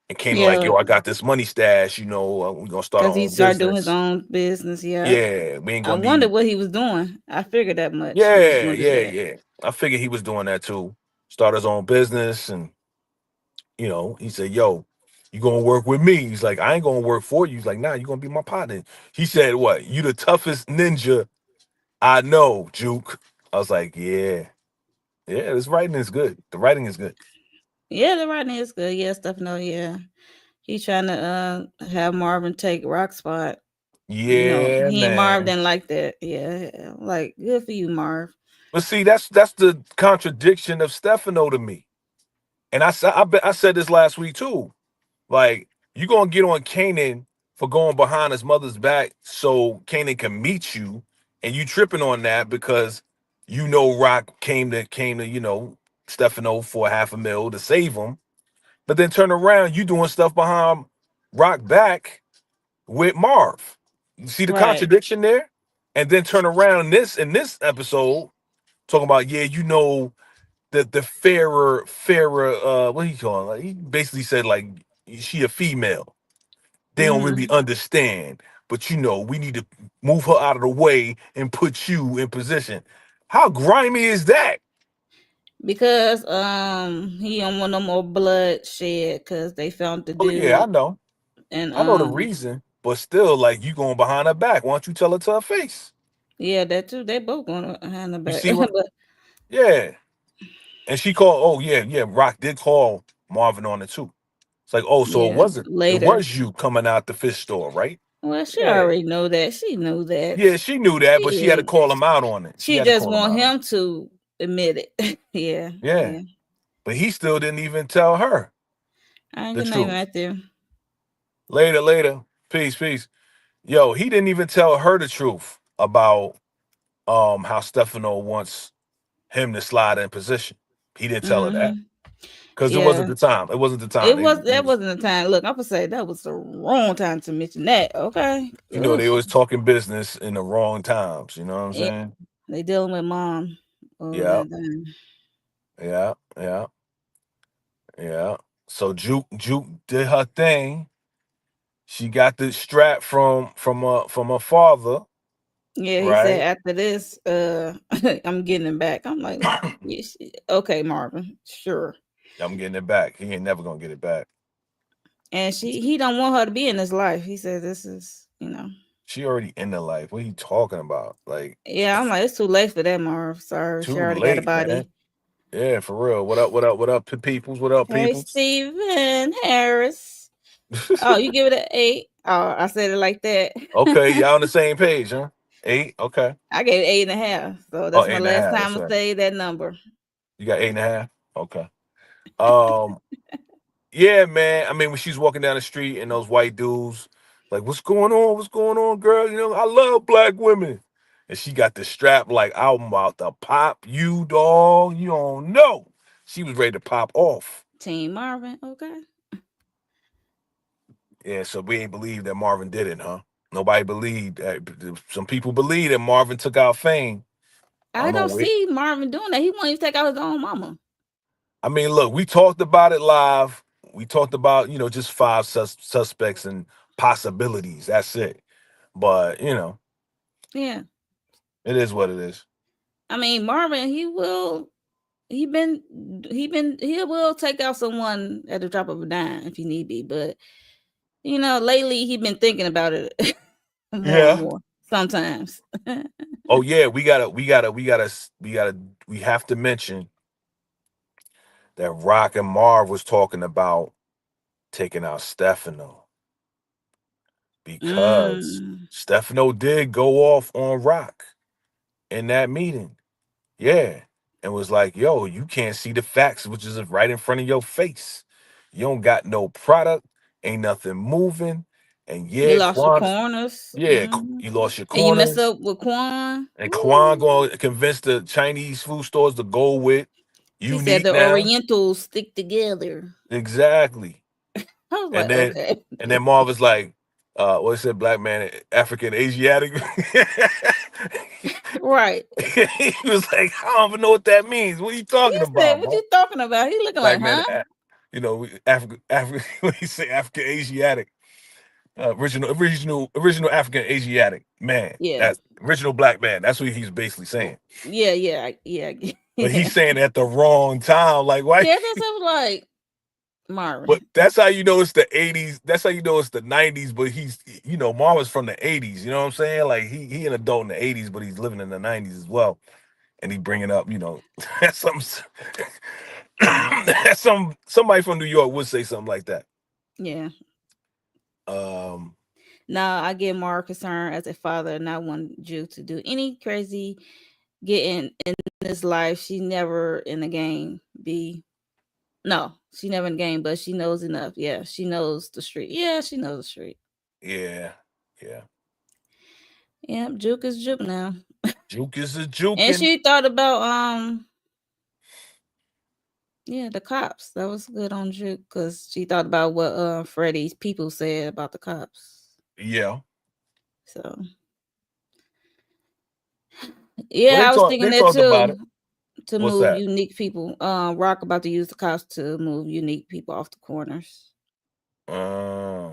And Kanan like, Yeah, yo, I got this money stash, we're gonna start because our he own started doing his business. own business. Yeah, Yeah, we ain't I gonna wondered be. what he was doing. I figured that much. He was Yeah, going to do yeah, that. yeah. I figured he was doing that too. Start his own business, and he said, "Yo, you gonna work with me?" He's like, "I ain't gonna work for you." He's like, "Nah, you gonna be my partner." He said, "What? You the toughest ninja I know, Juke." I was like, "Yeah, yeah. This writing is good. The writing is good." Yeah, the writing is good. Yeah, stuff. No, yeah. He trying to have Marvin take Rock spot. Yeah, He and Marv man. didn't like that. Yeah, like good for you, Marv. But see, that's the contradiction of Stefano to me. And I said this last week too. Like, you gonna get on Kanan for going behind his mother's back so Kanan can meet you, and you tripping on that because Rock came to Stefano for 500,000 to save him, but then turn around, you doing stuff behind Rock back with Marv. You see the Right. contradiction there? And then turn around in this episode talking about, yeah, the fairer what he calling, like, he basically said like she a female, they don't Mm-hmm. really understand, but we need to move her out of the way and put you in position. How grimy is that? Because he don't want no more bloodshed because they found the Oh yeah, dude. I know. And I know the reason, but still, like, you going behind her back, why don't you tell her to her face? yeah, that too. They both going behind the You back. see what? But Yeah. And she called, oh yeah, yeah, Rock did call Marvin on it too. It's like, oh, so it yeah, wasn't it later. was you coming out the fish store, right? Well, she Yeah. already know that. She knew that. Yeah, she knew that, but she had to She call him out on it. She she had to just call him want out on it. him to admit it. Yeah, Yeah. yeah. But he still didn't even tell her I ain't the good name truth. right there. Later. Peace, peace. Yo, he didn't even tell her the truth about how Stefano wants him to slide in position. He didn't tell her that Mm-hmm. because it wasn't Yeah. the time. It wasn't the time. It They, was they that was, wasn't the time. Look, I'm gonna say that was the wrong time to mention that. Okay. they Oof. was talking business in the wrong times. You know what I'm Yeah. saying? They dealing with mom over Yeah, that thing. yeah, yeah, yeah. So Juke did her thing. She got the strap from her father, Yeah, he said right? after this, I'm getting it back. I'm like, yes, okay, Marvin, sure. I'm getting it back. He ain't never gonna get it back. And he don't want her to be in his life. He said this is, She already in the life. What are you talking about? Like, yeah. I'm like, it's too late for that, Marv. Sorry, she too already got a late, man. body. Yeah, for real. What up? What up? What up, peoples? What up, Hey, peoples? Steven Harris. Oh, you give it an 8. Oh, I said it like that. Okay, y'all on the same page, huh? 8. Okay. I gave it 8.5. So Oh, that's eight my and a last half. time That's to right. say that number. You got 8.5. Okay. Um. Yeah, man. I mean, when she's walking down the street and those white dudes, like, what's going on? What's going on, girl? I love black women. And she got the strap like, I'm about to pop you, dog. You don't know. She was ready to pop off. Team Marvin, okay. Yeah, so we ain't believe that Marvin did it, huh? Nobody believed. Some people believe that Marvin took out Fame. I I don't know. don't see Marvin doing that. He won't even take out his own mama. I mean, look, we talked about it live. We talked about, just five suspects and possibilities. That's it. But, Yeah. it is what it is. I mean, Marvin, he will take out someone at the drop of a dime if he need be. But lately he been thinking about it more and Yeah. more sometimes. Oh yeah, we have to mention that Raq and Marv was talking about taking out Stefano because Mm. Stefano did go off on Rock in that meeting. Yeah. And was like, yo, you can't see the facts, which is right in front of your face. You don't got no product, ain't nothing moving. And You yeah, lost your Quan, corners. yeah, you lost your And you messed corners. up with Quan. And Quan Ooh. gonna convince the Chinese food stores to go with He said Unique the now. Orientals stick together. Exactly. I was And like, then okay. and then Marv was like, what is it, black man, African, Asiatic? Right. He was like, I don't even know what that means. What are you He talking said, about, what Marv? you talking about? He looking Black like, man, huh? African, when you say African Asiatic, original African Asiatic man. Yeah. That's original black man. That's what he's basically saying. Yeah, yeah, yeah. But Yeah. he's saying it at the wrong time. Like, why? Yeah, that's I was like, But Marvin. that's how you know it's the 80s. That's how you know it's the 90s. But he's, Marvin's from the 80s. You know what I'm saying? Like he an adult in the 80s, but he's living in the 90s as well. And he bringing up, that's something. That's somebody from New York would say something like that. Yeah. Um, Now I get more concerned as a father, and I want you to do any crazy getting in this life. She never in the game be no, she never in the game, but she knows enough. Yeah, she knows the street. Yeah, she knows the street. yeah, yeah. Yeah, juke is juke now. Juke is a And juking. she thought about yeah, the cops. That was good on juke because she thought about what Freddie's people said about the cops. Yeah. So Well, yeah, I was thinking they that talked about too. it. To What's move that? unique people. Rock about to use the cops to move unique people off the corners. Uh,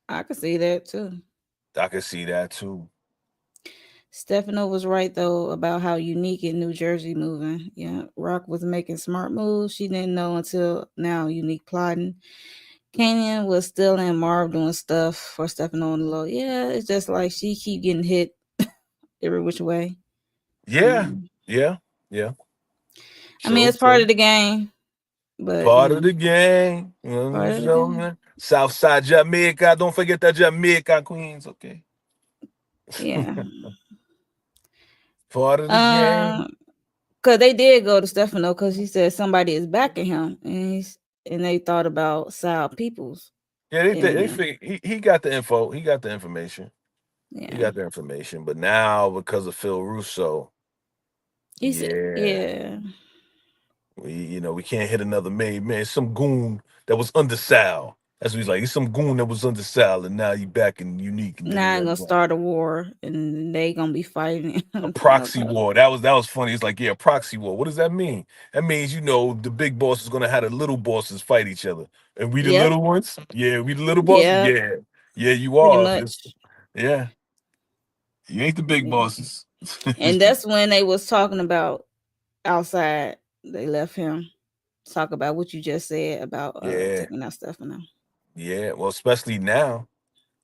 I could see that too. I can see that too. Stefano was right though about how unique in New Jersey moving. Yeah, Rock was making smart moves. She didn't know until now. Unique plotting. Kanan was still in Marv doing stuff for Stefano on the low. Yeah, it's just like she keep getting hit every which way. Yeah, Mm. yeah, yeah. I mean, True, it's part true. of the game, but Part of the game. part of the So, game. man. Southside Jamaica. Don't forget that Jamaica, Queens. Okay. Yeah. Part of the game. Um, Cause they did go to Stefano because he said somebody is backing him, and they thought about Sal Peoples Yeah, they and figured he got the info. He got the information. He yeah, got the information. But now, because of Phil Russo. He said, Yeah. yeah. We can't hit another made man. Some goon that was under Sal. That's what he's like. He's some goon that was under Sal, and now you back and unique and Now I'm gonna da-da-da-da. start a war, and they gonna be fighting. A I was proxy like, war. That was funny. It's like, yeah, proxy war. What does that mean? That means the big boss is gonna have the little bosses fight each other, and we the yep, little ones. Yeah, we the little bosses. yeah, Yeah, yeah, you pretty are. much. Yeah, you ain't the big Yeah. bosses. And that's when they was talking about outside. They left him talk about what you just said about Yeah, taking that stuff and all. yeah. Well, especially now.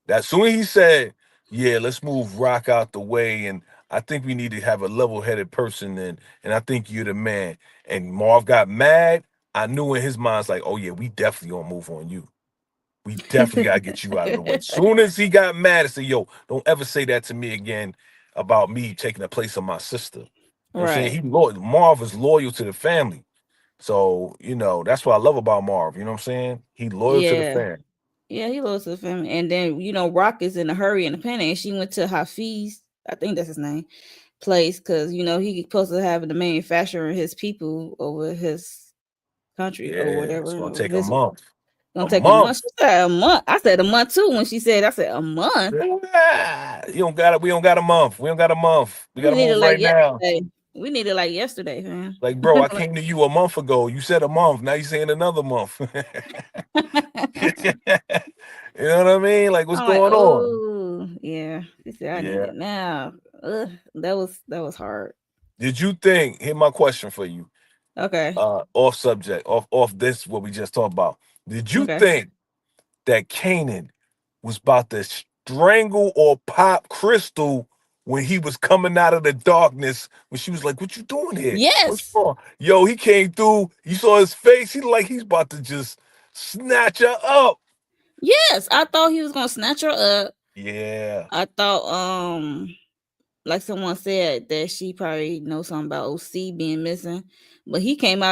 That soon as he said, "Yeah, let's move Rock out the way," and I think we need to have a level-headed person, and I think you're the man. And Marv got mad. I knew in his mind's like, "Oh yeah, we definitely gonna move on you. We definitely gotta get you out of the way." Soon as he got mad and said, "Yo, don't ever say that to me again about me taking the place of my sister." You know what I'm saying? Right. He loyal. Marv is loyal to the family. So, that's what I love about Marv. You know what I'm saying? He loyal to the Yeah. family. Yeah, he loves the family. And then, Rock is in a hurry and a panic. And she went to Hafiz, I think that's his name, place, because, he supposed to have the manufacturer his people over his country or Yeah, it's whatever. gonna Or take a his month. gonna A take a month. month. She said a month. I said a month too when she said, I said a month. You don't got it. We don't got a month. We don't got a month. We got We to needed move like right now. yesterday. We needed like yesterday, man. Like, bro, I came to you a month ago. You said a month. Now you saying another month. You know what I mean? Like, what's I'm like, going on? oh yeah. She said I need Yeah. it now. Ugh, that was hard. Did you think? Here, my question for you. Okay. Off subject, off this what we just talked about. Did you Okay. think that Kanan was about to strangle or pop Crystal when he was coming out of the darkness? When she was like, "What you doing here? What's Yes. wrong?" Yo, he came through. You saw his face. He like he's about to just snatch her up. Yes. I thought he was gonna snatch her up. Yeah, I thought like someone said that she probably knows something about O-Cee being missing. But he came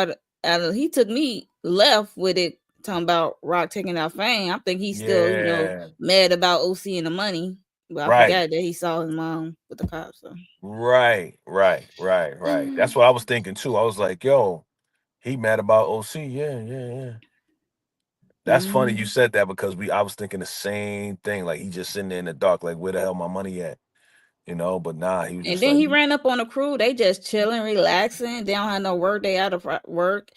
he took me left with it talking about Rock taking out Fame. I think he's still, yeah, mad about O-Cee and the money. But I right, forgot that he saw his mom with the cops. So right, right, right, right. That's what I was thinking too. I was like, "Yo, he mad about OC? Yeah, yeah, yeah." That's funny you Mhm. said that because I was thinking the same thing. Like he just sitting there in the dark, like where the hell my money at? But nah, he was And just then like, he ran up on the crew. They just chilling, relaxing. They don't have no work. They out of work.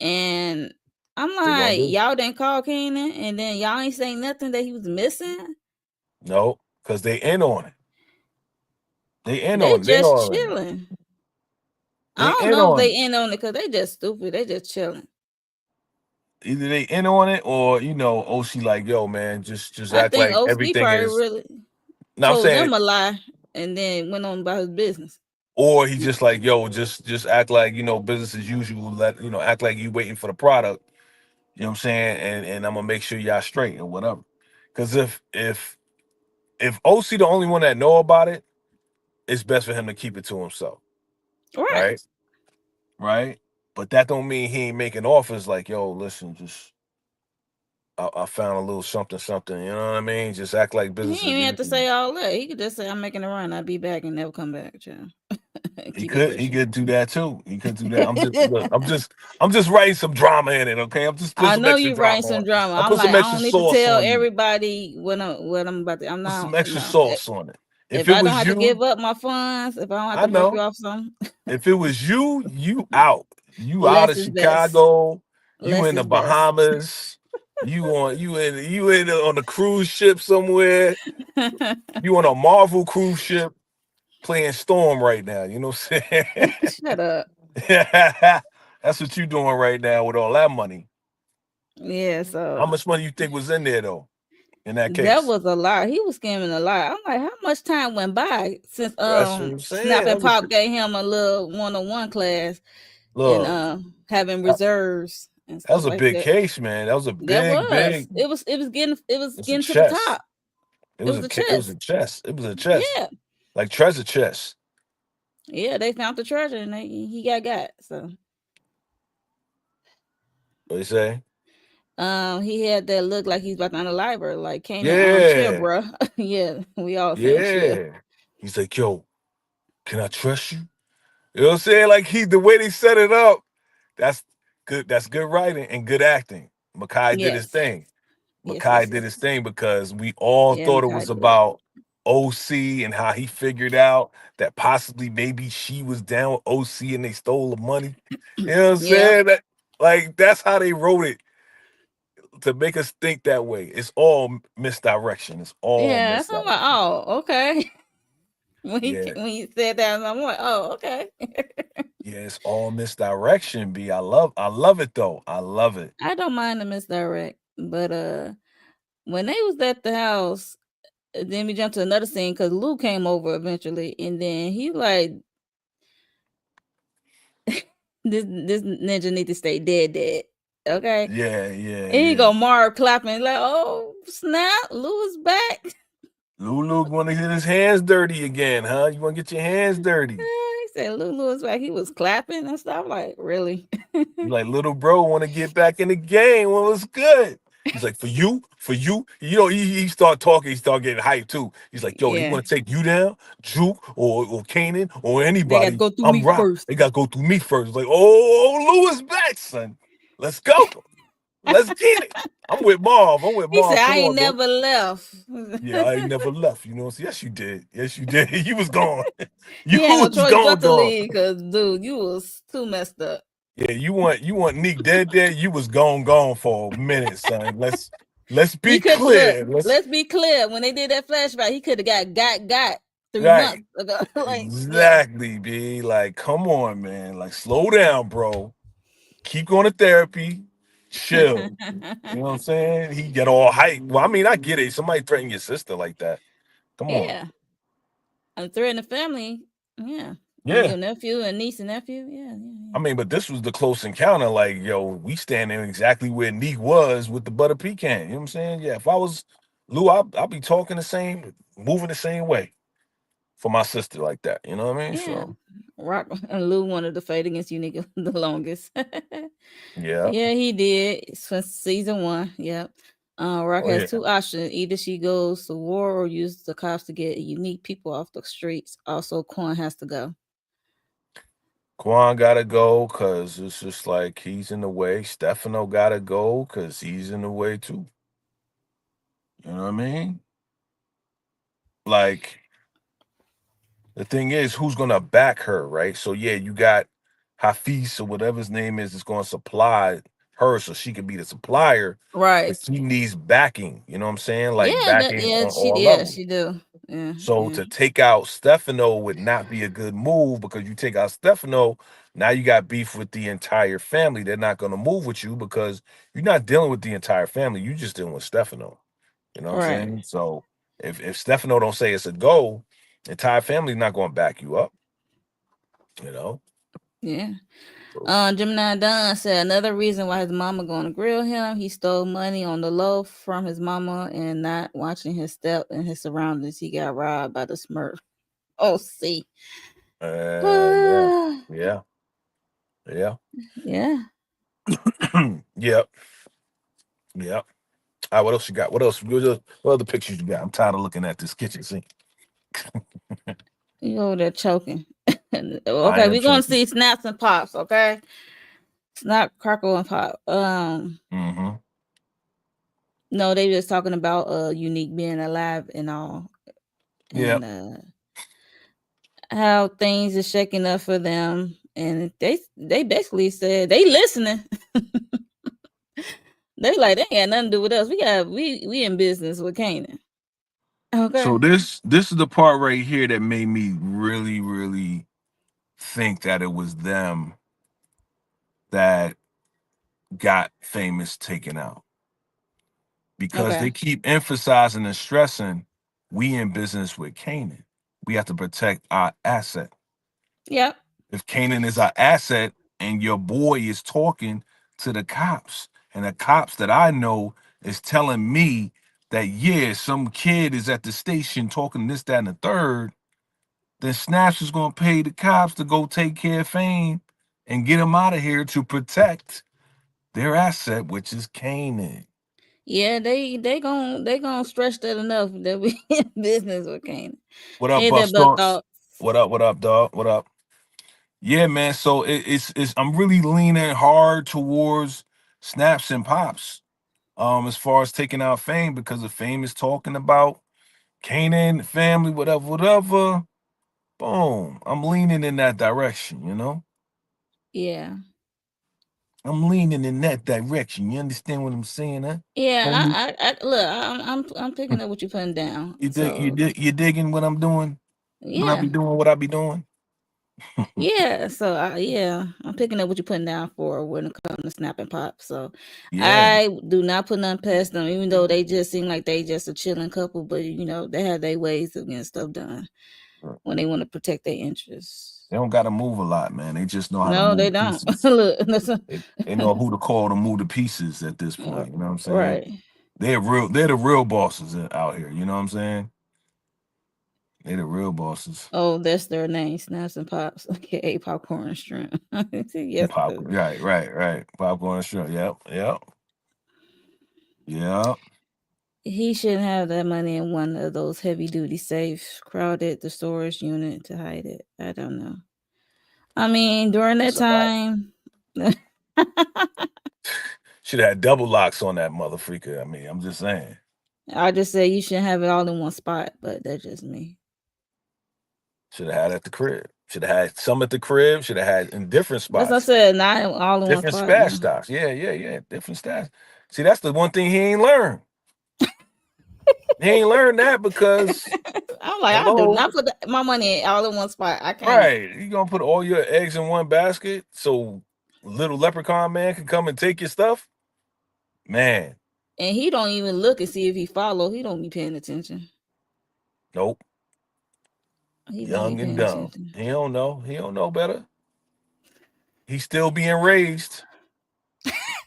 And I'm they gonna like, do? y'all didn't call Kanan, and then y'all ain't saying nothing that he was missing. No, because they in on it. They in They on it. They just already. chilling. I They don't in know if on they it. in on it because they just stupid. They just chilling. Either they in on it or OC like, yo, man, just I act think like O-Cee everything probably is. really No, I'm told saying, them a lie and then went on about his business. or he just like, yo, just act like business as usual. Act like you waiting for the product. You know what I'm saying? And I'm gonna make sure y'all straight or whatever. Because if OC the only one that know about it, it's best for him to keep it to himself, Right. right? Right. But that don't mean he ain't making offers like, yo, listen, just I found a little something, something. You know what I mean? Just act like He business ain't as even have to usual. say all that. He could just say, I'm making a run. I'll be back and never come back, child. He Keep it could he pushing. could do that too. He could do that. I'm just look, I'm just writing some drama in it, okay? I'm just put I some know extra you writing drama on some it. drama. I I'm put some like, I extra don't need to sauce tell on you. everybody what I'm about to. I'm Put some not extra no. sauce on it. If If it I don't was have to you, give up my funds, if I don't have I to break you know. off some, If it was you, you out. You out less of is best. Chicago. You Less in the is best. Bahamas. You in on a cruise ship somewhere. You on a Marvel cruise ship playing Storm right now. You know what I'm saying? Shut up. That's what you doing right now with all that money. Yeah, How so much money you think was in there though? In that that case, was a lot. He was scamming a lot. I'm like, how much time went by since that's what I'm Snap saying. and Pop gave him a little one-on-one class and Look, having that reserves and that was stuff a like big that. case, man. That was a That big, was. big. It was It's a getting to the chest. top. It It was was a a it was a chest. chest. It was a chest. Yeah. Like treasure chest. Yeah, they found the treasure and he got. So What you say? he had that look like he's about to unalive her, like Kanan, chill, Yeah, bruh. Yeah, we all saying chill. yeah. He's like, yo, can I trust you? You know what I'm saying? Like the way they set it up, that's good. That's good writing and good acting. Makai did his Yes. thing. Yes, yes, Makai did yes. his thing because we all Yeah, thought it Makai was did. about O-Cee and how he figured out that possibly maybe she was down with O-Cee and they stole the money. You know what I'm Yeah. saying? That like that's how they wrote it to make us think that way. It's all misdirection. It's all Yeah, that's I'm like, misdirection. oh, okay. Yeah. When he said that, I'm like, oh, okay. Yeah, it's all misdirection, B. I love it though. I love it. I don't mind the misdirect, but when they was at the house, then we jumped to another scene because Lou came over eventually, and then he like, this ninja need to stay dead. Okay, Yeah, yeah, and he yeah. go Marv clapping like, oh snap, Lou is back. Lulu want to get his hands dirty again, huh? You want to get your hands dirty? He said Lou is back. He was clapping and stuff. Like, really? You like little bro want to get back in the game. Well, it's good. He's like, for you. You know, he start talking. He start getting hyped too. He's like, yo, they Yeah, want to take you down, Juke or Kanan or they got to anybody. go through I'm me Rock. first. They got to go through me first. It's like, oh, Lou is back, son. Let's go. Let's get it. I'm with Marv. I'm with He said, Marv. I Come ain't on, bro. never left. Yeah, I ain't never left. You know, so yes, you did. Yes, you did. You was gone. You He had no was choice but gone, to gone. leave because, dude, you was too messed up. Yeah, you want Neek dead. You was gone for a minute, son. Let's He be could look. clear. Let's Let's be clear. When they did that flashback, he could have got 3 months right. ago. Like, yeah, Exactly, B. Like, come on, man. Like, slow down, bro. Keep going to therapy. Chill. You know what I'm saying? He get all hyped. Well, I mean, I get it. Somebody threaten your sister like that. Come on. yeah. And three in the family. Yeah, and Yeah. your nephew and niece and nephew. Yeah, I mean, but this was the close encounter. Like, yo, we standing exactly where Neek was with the butter pecan. You know what I'm saying? Yeah, if I was Lou, I'll be talking the same, moving the same way for my sister like that. You know what I mean? yeah, yeah. So, Rock and Lou wanted to fight against you nigga the longest. yeah. Yeah, he did since season one. Yep. Rock Oh, has yeah. two options: either she goes to war or use the cops to get unique people off the streets. Also, Quan has to go. Quan got to go because it's just like he's in the way. Stefano got to go because he's in the way too. You know what I mean? Like, the thing is, who's gonna back her, right? So yeah, you got Hafiz or whatever his name is going to supply her so she can be the supplier, Right. but she needs backing. You know what I'm saying? Like Yeah. That. backing Yeah. on She. all Yeah. levels. She do. Yeah. So Yeah. to take out Stefano would not be a good move because you take out Stefano, now you got beef with the entire family. They're not going to move with you because you're not dealing with the entire family. You just dealing with Stefano. You know what I'm Right. saying? So if Stefano don't say it's a go, the entire family's not going to back you up. You know. Yeah. So, Gemini Don said another reason why his mama going to grill him. He stole money on the low from his mama and not watching his step and his surroundings. He got robbed by the Smurf. Oh, see. yeah, yeah, yeah, Yeah. yep, yep. All right, what else you got? What other pictures you got? I'm tired of looking at this kitchen sink. You over there choking. I Okay, am we're gonna choking. see snaps and pops, okay? Snap, crackle, and pop. Mm-hmm. No, they just talking about unique being alive and all, Yeah. and how things are shaking up for them. And they basically said they listening. They like they ain't got nothing to do with us. We in business with Kanan. So Okay. this is the part right here that made me really, really think that it was them that got famous taken out because Okay. they keep emphasizing and stressing we in business with Canaan. We have to protect our asset. Yep. If Canaan is our asset and your boy is talking to the cops, and the cops that I know is telling me that, yeah, some kid is at the station talking this, that, and the third, then Snaps is going to pay the cops to go take care of Fame and get him out of here to protect their asset, which is Canaan. Yeah, they gonna stretch that enough that we in business with Kanan. What up, Ain't that but Buster? thoughts? What up, dog? What up? Yeah, man. So it's I'm really leaning hard towards snaps and pops. As far as taking out fame, because the fame is talking about Kanan, family, whatever, whatever. Boom. I'm leaning in that direction, you know? Yeah. I'm leaning in that direction. You understand what I'm saying, huh? Yeah, Homie? I look, I'm picking up what you're putting down. So You digging what I'm doing? When I yeah, be doing what I be doing? yeah. So yeah, I'm picking up what you're putting down for when it comes to snap and pop. So Yeah. I do not put nothing past them, even though they just seem like they just a chilling couple. But they have their ways of getting stuff done when they want to protect their interests. They don't gotta move a lot, man. They just know how to No, move they the don't. pieces. Look, listen. They know who to call to move the pieces at this point. You know what I'm saying? Right. They're the real bosses out here. You know what I'm saying? They the real bosses. Oh, that's their name, Snaps and Pops, aka Popcorn and Shrimp. Yes, Pop, right, right, right. Popcorn and shrimp. Yep, yep, yep. he shouldn't have that money in one of those heavy duty safes, crowded the storage unit to hide it. I don't know. I mean, during that That's a fact. time, Should have had double locks on that motherfreaker. I mean, I'm just saying. I just say you shouldn't have it all in one spot, but that's just me. Should have had at the crib. Should have had some at the crib. Should have had in different That's what I spots, said, not all in one different spot. stash No. stops. Yeah, yeah, yeah. Different stash. See, that's the one thing he ain't learned. He ain't learned that because I'm like, I do hello, not put my money all in one spot. I can't. right? You gonna put all your eggs in one basket so little leprechaun man can come and take your stuff? Man, And he don't even look and see if he follow. He don't be paying attention. nope. He don't be Young and paying dumb. attention. He don't know. He don't know better. He's still being raised.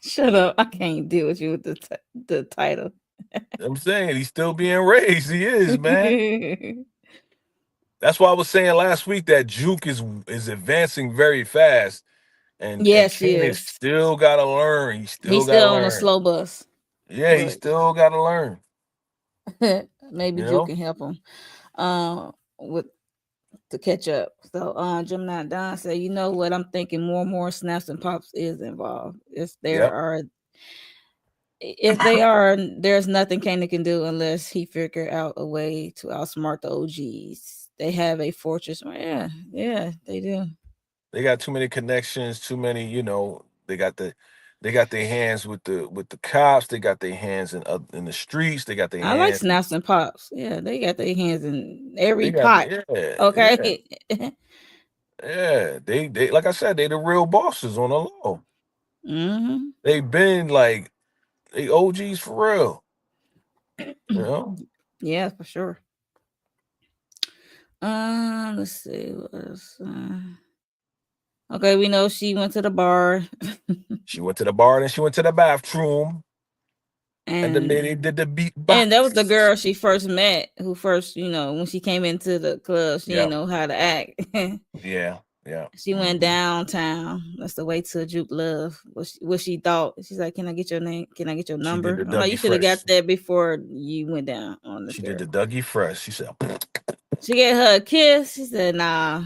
Shut up! I can't deal with you with the title. I'm saying he's still being raised. He is, man. That's why I was saying last week that Juke is advancing very fast, and Yes, Kanan yes. still gotta learn. He still He's gotta still on a learn. slow bus, Yeah, he but still gotta learn. maybe You Juke know? can help him with to catch up. So Gemini Don said, you know what, I'm thinking more and more snaps and pops is involved. Yep. If they are, there's nothing Kanan can do unless he figure out a way to outsmart the OGs. They have a fortress. Yeah, yeah, they do. They got too many connections, too many, they got their hands with the cops, they got their hands in the streets, they got their I like hands, snaps and pops. Yeah, they got their hands in they every got pot. the yeah, yeah, Okay. yeah. They like I said, they the real bosses on the low. hmm They've been like they OGs for real. You know? Yeah, for sure. Let's see what else. Okay, we know she went to the bar, She went to the bar and she went to the bathroom and the and lady did the that was the beatbox. girl she first met. Who first, when she came into the club, she didn't Yep. know how to act. Yeah. Yeah. She went downtown. That's the way to Juke Love. What she thought. She's like, "Can I get your name? Can I get your She did number?" the I'm like, Dougie "You should have Fresh. got that before you went down on this She did the girl." Dougie Fresh. She said, She gave her a kiss. She said, "Nah,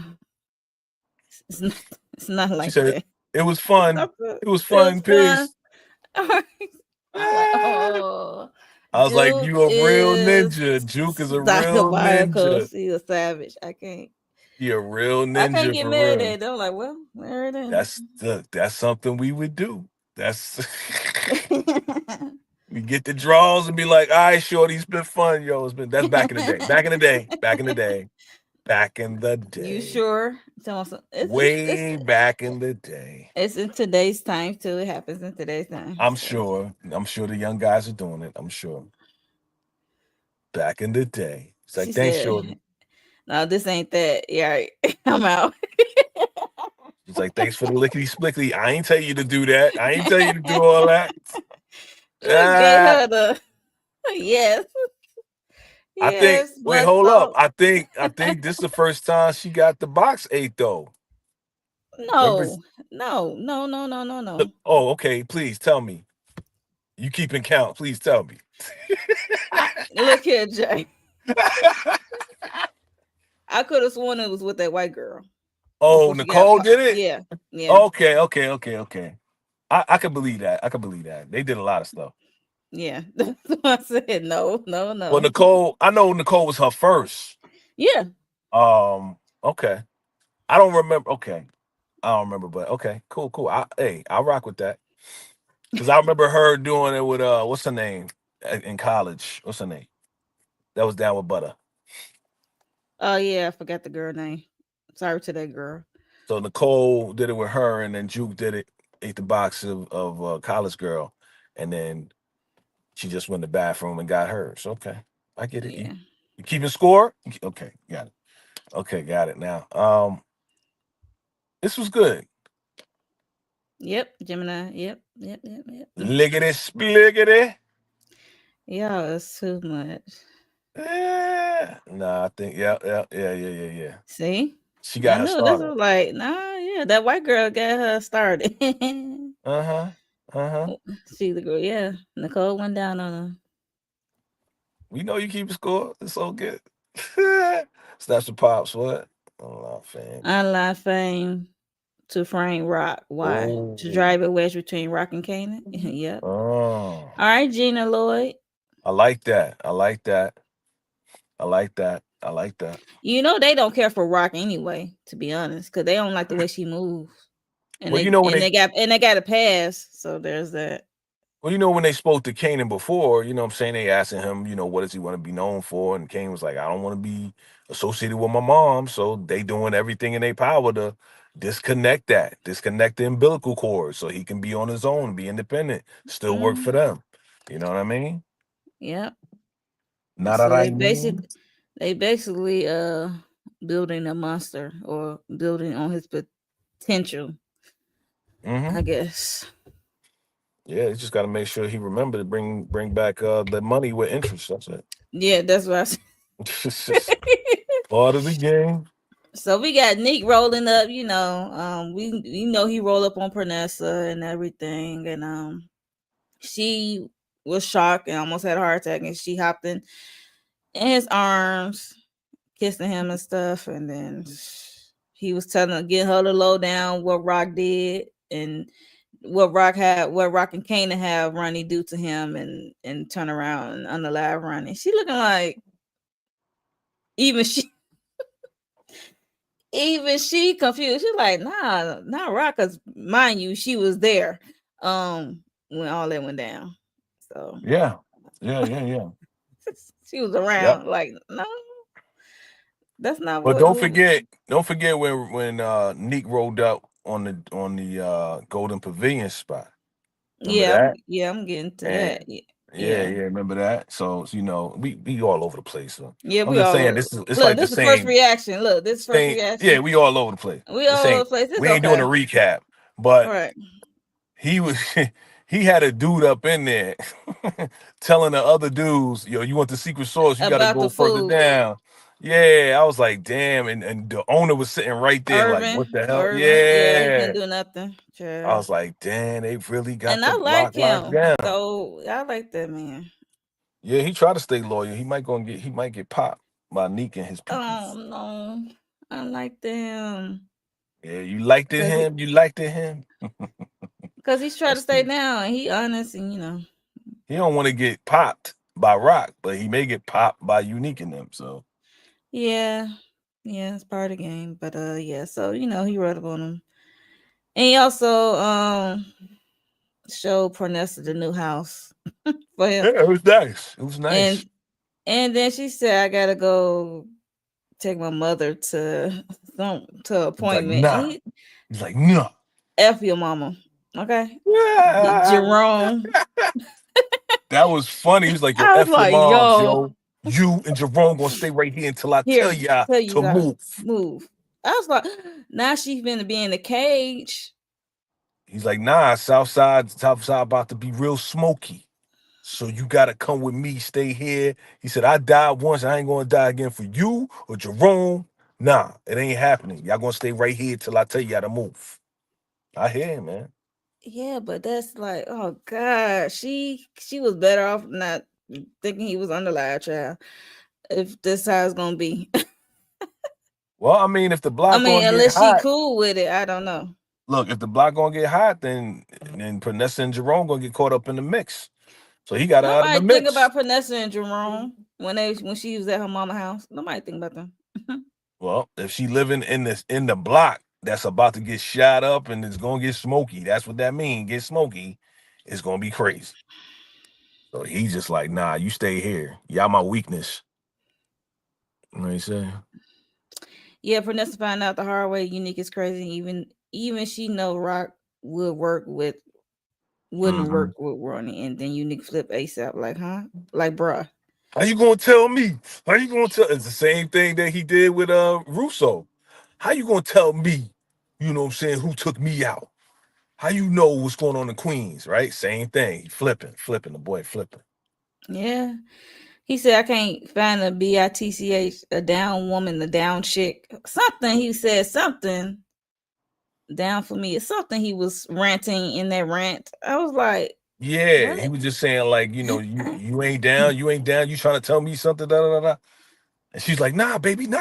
it's not. It's not she like said, that." it was It's fun. not good. It was It was fun. fun. Peace. I'm like, Ah. oh, I was like, Juke you a real is ninja. Juke is a real diabolical. ninja. She's a savage. I can't. He a real I can't ninja get for mad real. at it. I'm like, well, there it That's something we would do. That's is. we get the draws and be like, all right, shorty, it's been fun, yo. It's been that's back in the day. Back in the day. Back in the day. Back in the You day. sure? Tell me Way back in the day. it's in today's time too. It happens in today's time. I'm So sure. I'm sure the young guys are doing it. I'm sure. Back in the day. It's she like, thanks, said, shorty. "No, this ain't that." Yeah, right. I'm out. It's like, thanks for the lickety splickety. I ain't tell you to do that. I ain't tell you to do all that. Look, gave Ah, her the yes, I think. yes, Wait, blood hold up. salt. I think this is the first time she got the box eight though. Remember? No, no, no, no, no, no, no. Oh, okay. Please tell me. You keeping count? Please tell me. Look here, Jay. I could have sworn it was with that white girl. Oh, before she got Nicole did it. yeah, yeah, Okay, okay, okay, okay. I can believe that. I can believe that. They did a lot of stuff. yeah. That's what I said. No, no, Well, no. Nicole, I know Nicole was her first. Yeah, Okay. I don't remember. Okay. I don't remember, but okay, cool, cool. I rock with that. Cause I remember her doing it with what's her name in college? What's her name? That was down with Butter. oh yeah, I forgot the girl name. Sorry to that girl. So Nicole did it with her, and then Juke did it, ate the box of college girl, and then she just went to the bathroom and got hers. Okay, I get it. Yeah. You keeping score? Okay, got it. Okay, got it now. This was good. Yep, Gemini. Yep, yep, yep, yep. Liggity spliggity. Y'all is too much. Nah, I think yeah. See? She I got her knew this started. was like, nah, yeah, that white girl got her started. Uh huh. Uh huh. See the girl, yeah. Nicole went down on her. We know you keep score. It's so good. Snaps the pops. What? Oh, fam. Online fame to frame Rock. Why? To Oh. drive a wedge between Rock and Kanan? Yep. Oh. All right, Gina Lloyd. I like that. I like that. I like that. I like that. You know they don't care for Rock anyway, to be honest, because they don't like the way she moves. And Well, you they know when and they they got and they got a pass, so there's that. Well, you know, when they spoke to Kanan before, you know what I'm saying, they asking him, what does he want to be known for? And Kanan was like, I don't want to be associated with my mom. So they doing everything in their power to disconnect the umbilical cord so he can be on his own, be independent, still work for Mm, them. You know what I mean? yeah. Not So that I mean. they basically building a monster or building on his potential, I Hmm. guess. Yeah, you just got to make sure he remember to bring back the money with interest. That's it. Yeah, that's what I said. It's just part of the game. So we got Nick rolling up, we know he rolled up on Pernessa and everything, and she was shocked and almost had a heart attack, and she hopped in his arms, kissing him and stuff, and then he was telling get her to low down what Rock did and what Rock and Kanan have Ronnie do to him and turn around and unalive Ronnie. She looking like even she even she confused. She's like, nah, not Rock, cause mind you, she was there when all that went down. So Yeah. Yeah. she was Yep. around, like, no, that's not But what who don't forget when Neek rolled up on the Golden Pavilion spot. Remember that? yeah, I'm getting to that. And Yeah. yeah, Yeah. yeah, remember that? So we all over the place. So Yeah, I'm we just all saying over. this is it's Look, like the this is the first same reaction. Look, this is first same yeah, reaction. we all over the place. We This all over ain't the place. It's we ain't doing a okay. recap, but All right. he was he had a dude up in there telling the other dudes, yo, you want the secret sauce, you gotta About the go further food. down. Yeah, I was like, damn, and the owner was sitting right there, like, what the hell? Yeah, he couldn't Yeah. do nothing. I Sure. was like, damn, they really got And the I like block locked him. down. So I like that man. Yeah, he tried to stay loyal. He might get popped by Neek and his Oh peoples. no. I like them. Yeah, you liked it Cause he him, you liked it him. cause he's trying to That's stay the down and he honest and he don't want to get popped by Rock, but he may get popped by Unique in them. So yeah. Yeah, it's part of the game. But yeah, so he wrote up on him. And he also showed Pernessa the new house for him. yeah, it was nice. It was nice. And then she said, I gotta go take my mother to to He's like, appointment. And nah. He's like, no. F your mama. Okay. Yeah. Jerome. That was funny. He was like, yo, I was F your like, moms, yo, yo. You and Jerome gonna stay right here until I tell here, y'all tell you to to move. move. I was like, now she's gonna be in the cage. He's like, nah, Southside about to be real smoky. So you gotta come with me, stay here. He said, I died once, I ain't gonna die again for you or Jerome. Nah, it ain't happening. Y'all gonna stay right here till I tell y'all to move. I hear him, man. Yeah, but that's like, oh god, she was better off not thinking he was underlive child. If this how it's gonna be. Well, I mean, if the I block mean, gonna get unless she hot, cool with it, I don't know. look, if the block gonna get hot, then Pernessa and Jerome gonna get caught up in the mix. So he got out of the Nobody think mix. about Vanessa and Jerome when she was at her mama house. Nobody think about them. Well, if she living in the block that's about to get shot up and it's gonna get smoky, that's what that means. Get smoky, it's gonna be crazy. So he's just like, nah, you stay here. Y'all my weakness. You know what he saying? Yeah, Vanessa found out the hard way. Unique is crazy. Even she know Rock would work with wouldn't Hmm. work with Ronnie, and then Unique flip ASAP. Like, huh? Like, bruh. How you gonna tell me? How you gonna tell? It's the same thing that he did with Russo. How you gonna tell me? You know what I'm saying? Who took me out? How you know what's going on in Queens? Right? Same thing. He flipping the boy flipping. Yeah. He said, I can't find a bitch, a down woman, a down chick. Something he said, something down for me. It's something he was ranting in that rant. I was like, Yeah, what? he was just saying like, you ain't down, you ain't down. You trying to tell me something? Da, da, da, da. And she's like, nah, baby, nah.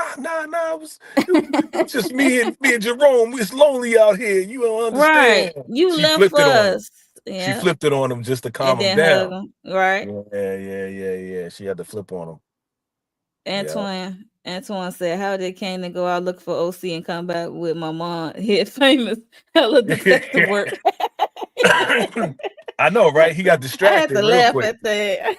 It was just me and Jerome. It's lonely out here. You don't Right. understand. You She left flipped it on him. us. She Yeah. flipped it on him just to calm And him then hug down. him. Right. Yeah. She had to flip on him. Yeah. Antoine said, how did Kanan go out look for O-Cee and come back with my mom? Hit famous hella detective work. I know, right? He got I had distracted to real laugh quick. at that.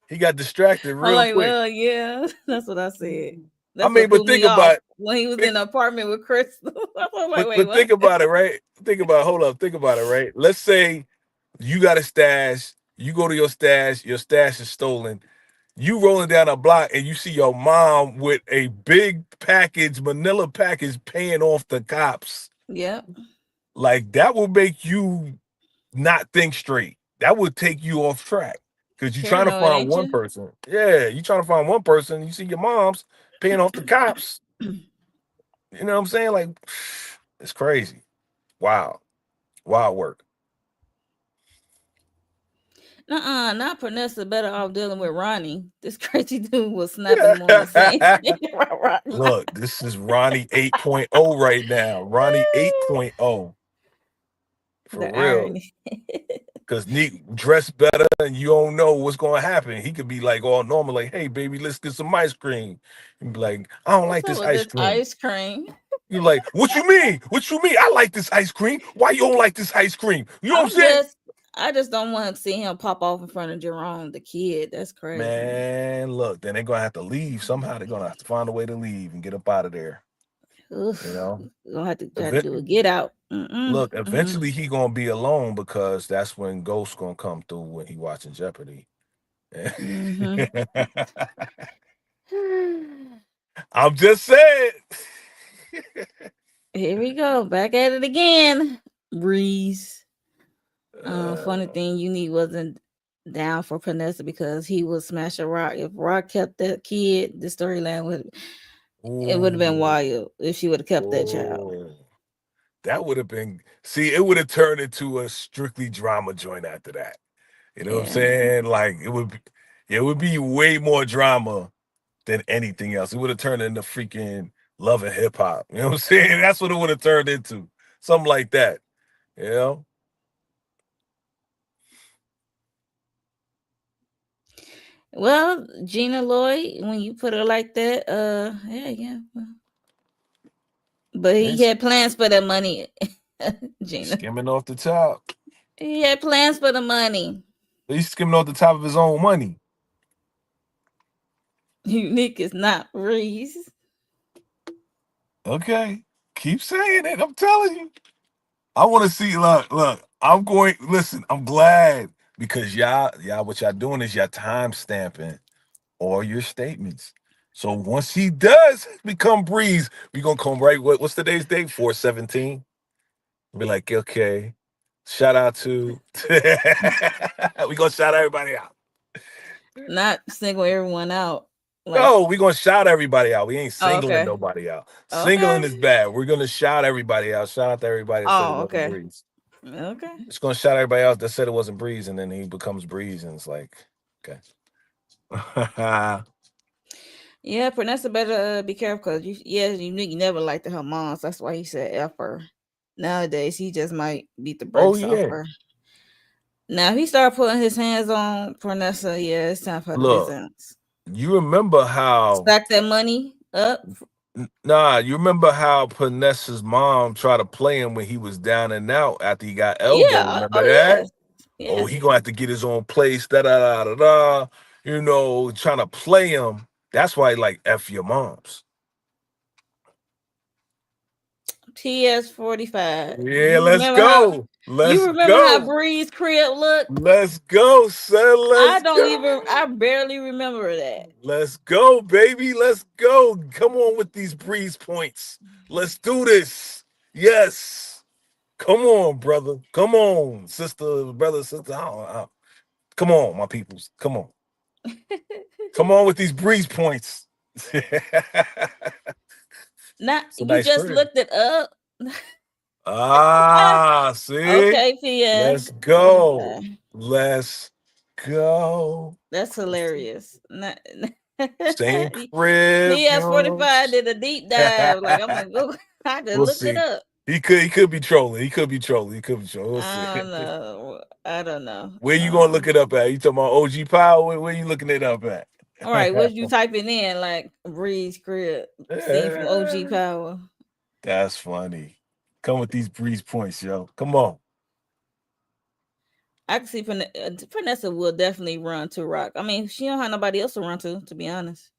He got distracted I'm real like, quick. well, yeah, that's what I said. I That's mean, what but threw think me off about when he was think, in the apartment with Crystal. I was like, wait, but what? think about it, right? Hold up, think about it, right? Let's say you got a stash, you go to your stash is stolen. You rolling down a block and you see your mom with a big package, manila package, paying off the cops. Yep. Like that will make you not think straight. That would take you off track because you're trying to Paranoid, find ain't one you? person. Yeah, you're trying to find one person. You see your mom's paying off the cops. You know what I'm saying? Like, it's crazy. Wow. Wild work. Not Pernessa better off dealing with Ronnie. This crazy dude was snapping him on the scene. Look, this is Ronnie 8.0 right now. Ronnie 8.0 for The real. irony. Because Neek dressed better and you don't know what's going to happen. He could be like all normal, like, hey, baby, let's get some ice cream. And be like, I don't What's like up this with ice this cream. ice cream? You're like, what you mean? What you mean? I like this ice cream. Why you don't like this ice cream? You know what I'm I'm saying? just I just don't want to see him pop off in front of Jerome, the kid. That's crazy. Man, look, then they're going to have to leave. Somehow they're going to have to find a way to leave and get up out of there. You Oof. know? Gonna have to try to Event- do a get out. Mm-mm. Look, eventually he going to be alone because that's when Ghost going to come through when he watching Jeopardy. Mm-hmm. I'm just saying. Here we go. Back at it again. Breeze. Funny Uh, thing, Unique wasn't down for Panessa because he would smash a Rock. If Rock kept that kid, the storyline would have been ooh, wild if she would have kept that child. ooh. That would have been, see, it would have turned into a strictly drama joint after that. You know what I'm Yeah. saying? Like it would be way more drama than anything else. It would have turned into freaking love and hip hop. You know what I'm saying? That's what it would have turned into. Something like that. You know? Well, Gina Lloyd, when you put her like that, yeah. But he He's had plans for the money, Gina. skimming off the top. He had plans for the money. He's skimming off the top of his own money. Unique is not Reese. Okay. Keep saying it. I'm telling you. I want to see. Look. I'm going. Listen. I'm glad because y'all, what y'all doing is y'all time stamping all your statements. So once he does become Breeze, we gonna come right. What's today's date? 4/17. Be like, okay. Shout out to. We gonna shout everybody out. Not single everyone out. Like, No, we gonna shout everybody out. We ain't oh, singling okay. nobody out. Okay. Singling is bad. We're gonna shout everybody out. Shout out to everybody that said it Oh, wasn't okay. Breeze. Okay. It's gonna shout everybody else that said it wasn't Breeze, and then he becomes Breeze, and it's like, okay. Yeah, Vanessa better be careful because you never liked her mom's. That's why he said F her. Nowadays, he just might beat the Oh brakes off yeah. her. Now, if he start putting his hands on Vanessa, yeah, it's time for her to Look, visit. you remember how Stack that money up. nah, you remember how Panessa's mom tried to play him when he was down and out after he got elbowed. Yeah. Remember Oh, that? yes. Oh, Yes. he gonna have to get his own place, da da da da da. Trying to play him. That's why like F your moms. PS45. Yeah, let's go. You Let's remember how go. Bree's crib looked? Let's go, son. I Let's don't even go. I barely remember that. Let's go, baby. Let's go. Come on with these breeze points. Let's do this. Yes. Come on, brother. Come on, sister, brother, sister. Come on, my peoples. Come on. Come on with these breeze points. Not It's a you nice just crib. looked it up. See? Okay, PS Let's go. 45. Let's go. That's hilarious. Not, Same crib, PS 45 Jones. did a deep dive. Like I'm gonna go I just We'll looked it see. up. He could be trolling. He could be trolling. He could be trolling. We'll see. I don't know. I don't know. Where you gonna look it up at? You talking about OG Power? Where you looking it up at? All right, what you typing in like Breeze crib scene from OG Power? That's funny. Come with these breeze points, yo. Come on. I can see Vanessa will definitely run to Rock. I mean, she don't have nobody else to run to be honest.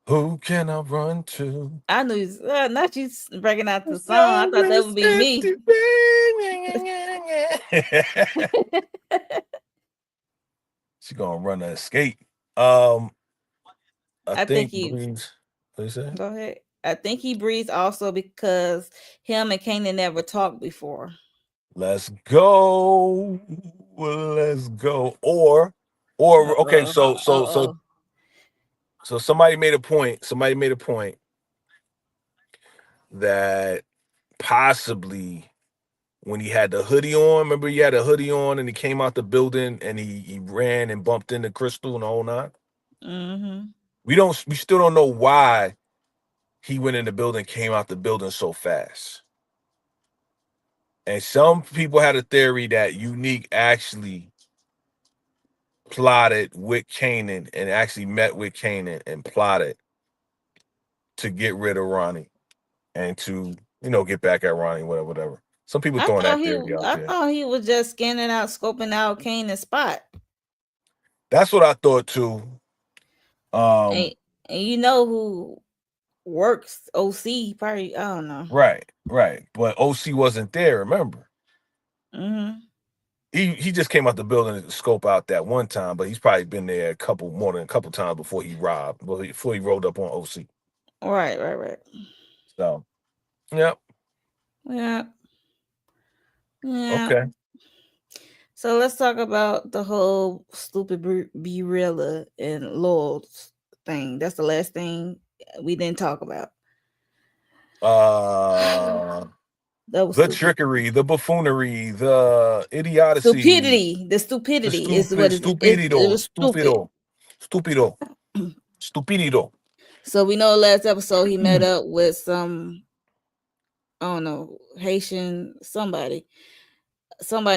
Who can I run to? I knew not you breaking out the song. I thought that would be me. She gonna run a skate. Um, I I think think he Breeze. What you say? go ahead. I think he breathes also because him and Kanan never talked before. Let's go. Let's go. Or okay. Oh. So somebody made a point. Somebody made a point that possibly when he had the hoodie on, remember he had a hoodie on and he came out the building and he ran and bumped into Crystal and the whole nine. Mm-hmm. We still don't know why he went in the building, came out the building so fast. And some people had a theory that Unique actually plotted with Kanan and actually met with Kanan and plotted to get rid of Ronnie and to, get back at Ronnie, whatever. Some people throwing that theory out I there. thought he was just scanning out, scoping out Kanan's spot. That's what I thought too. And, and you know who works O-Cee? Probably I don't know. Right. But O-Cee wasn't there, remember? Mm-hmm. He just came out the building to scope out that one time, but he's probably been there more than a couple times before before he rolled up on O-Cee. Right. So, yep. Yeah. Yeah. Okay. So let's talk about the whole stupid Brilla and Lowell's thing. That's the last thing we didn't talk about. That was The stupid. trickery, the buffoonery, the idiocy, Stupidity. The the stupidity is stupid, what it stupido, was stupid. stupido. So we know last episode he met up with some I don't know Haitian somebody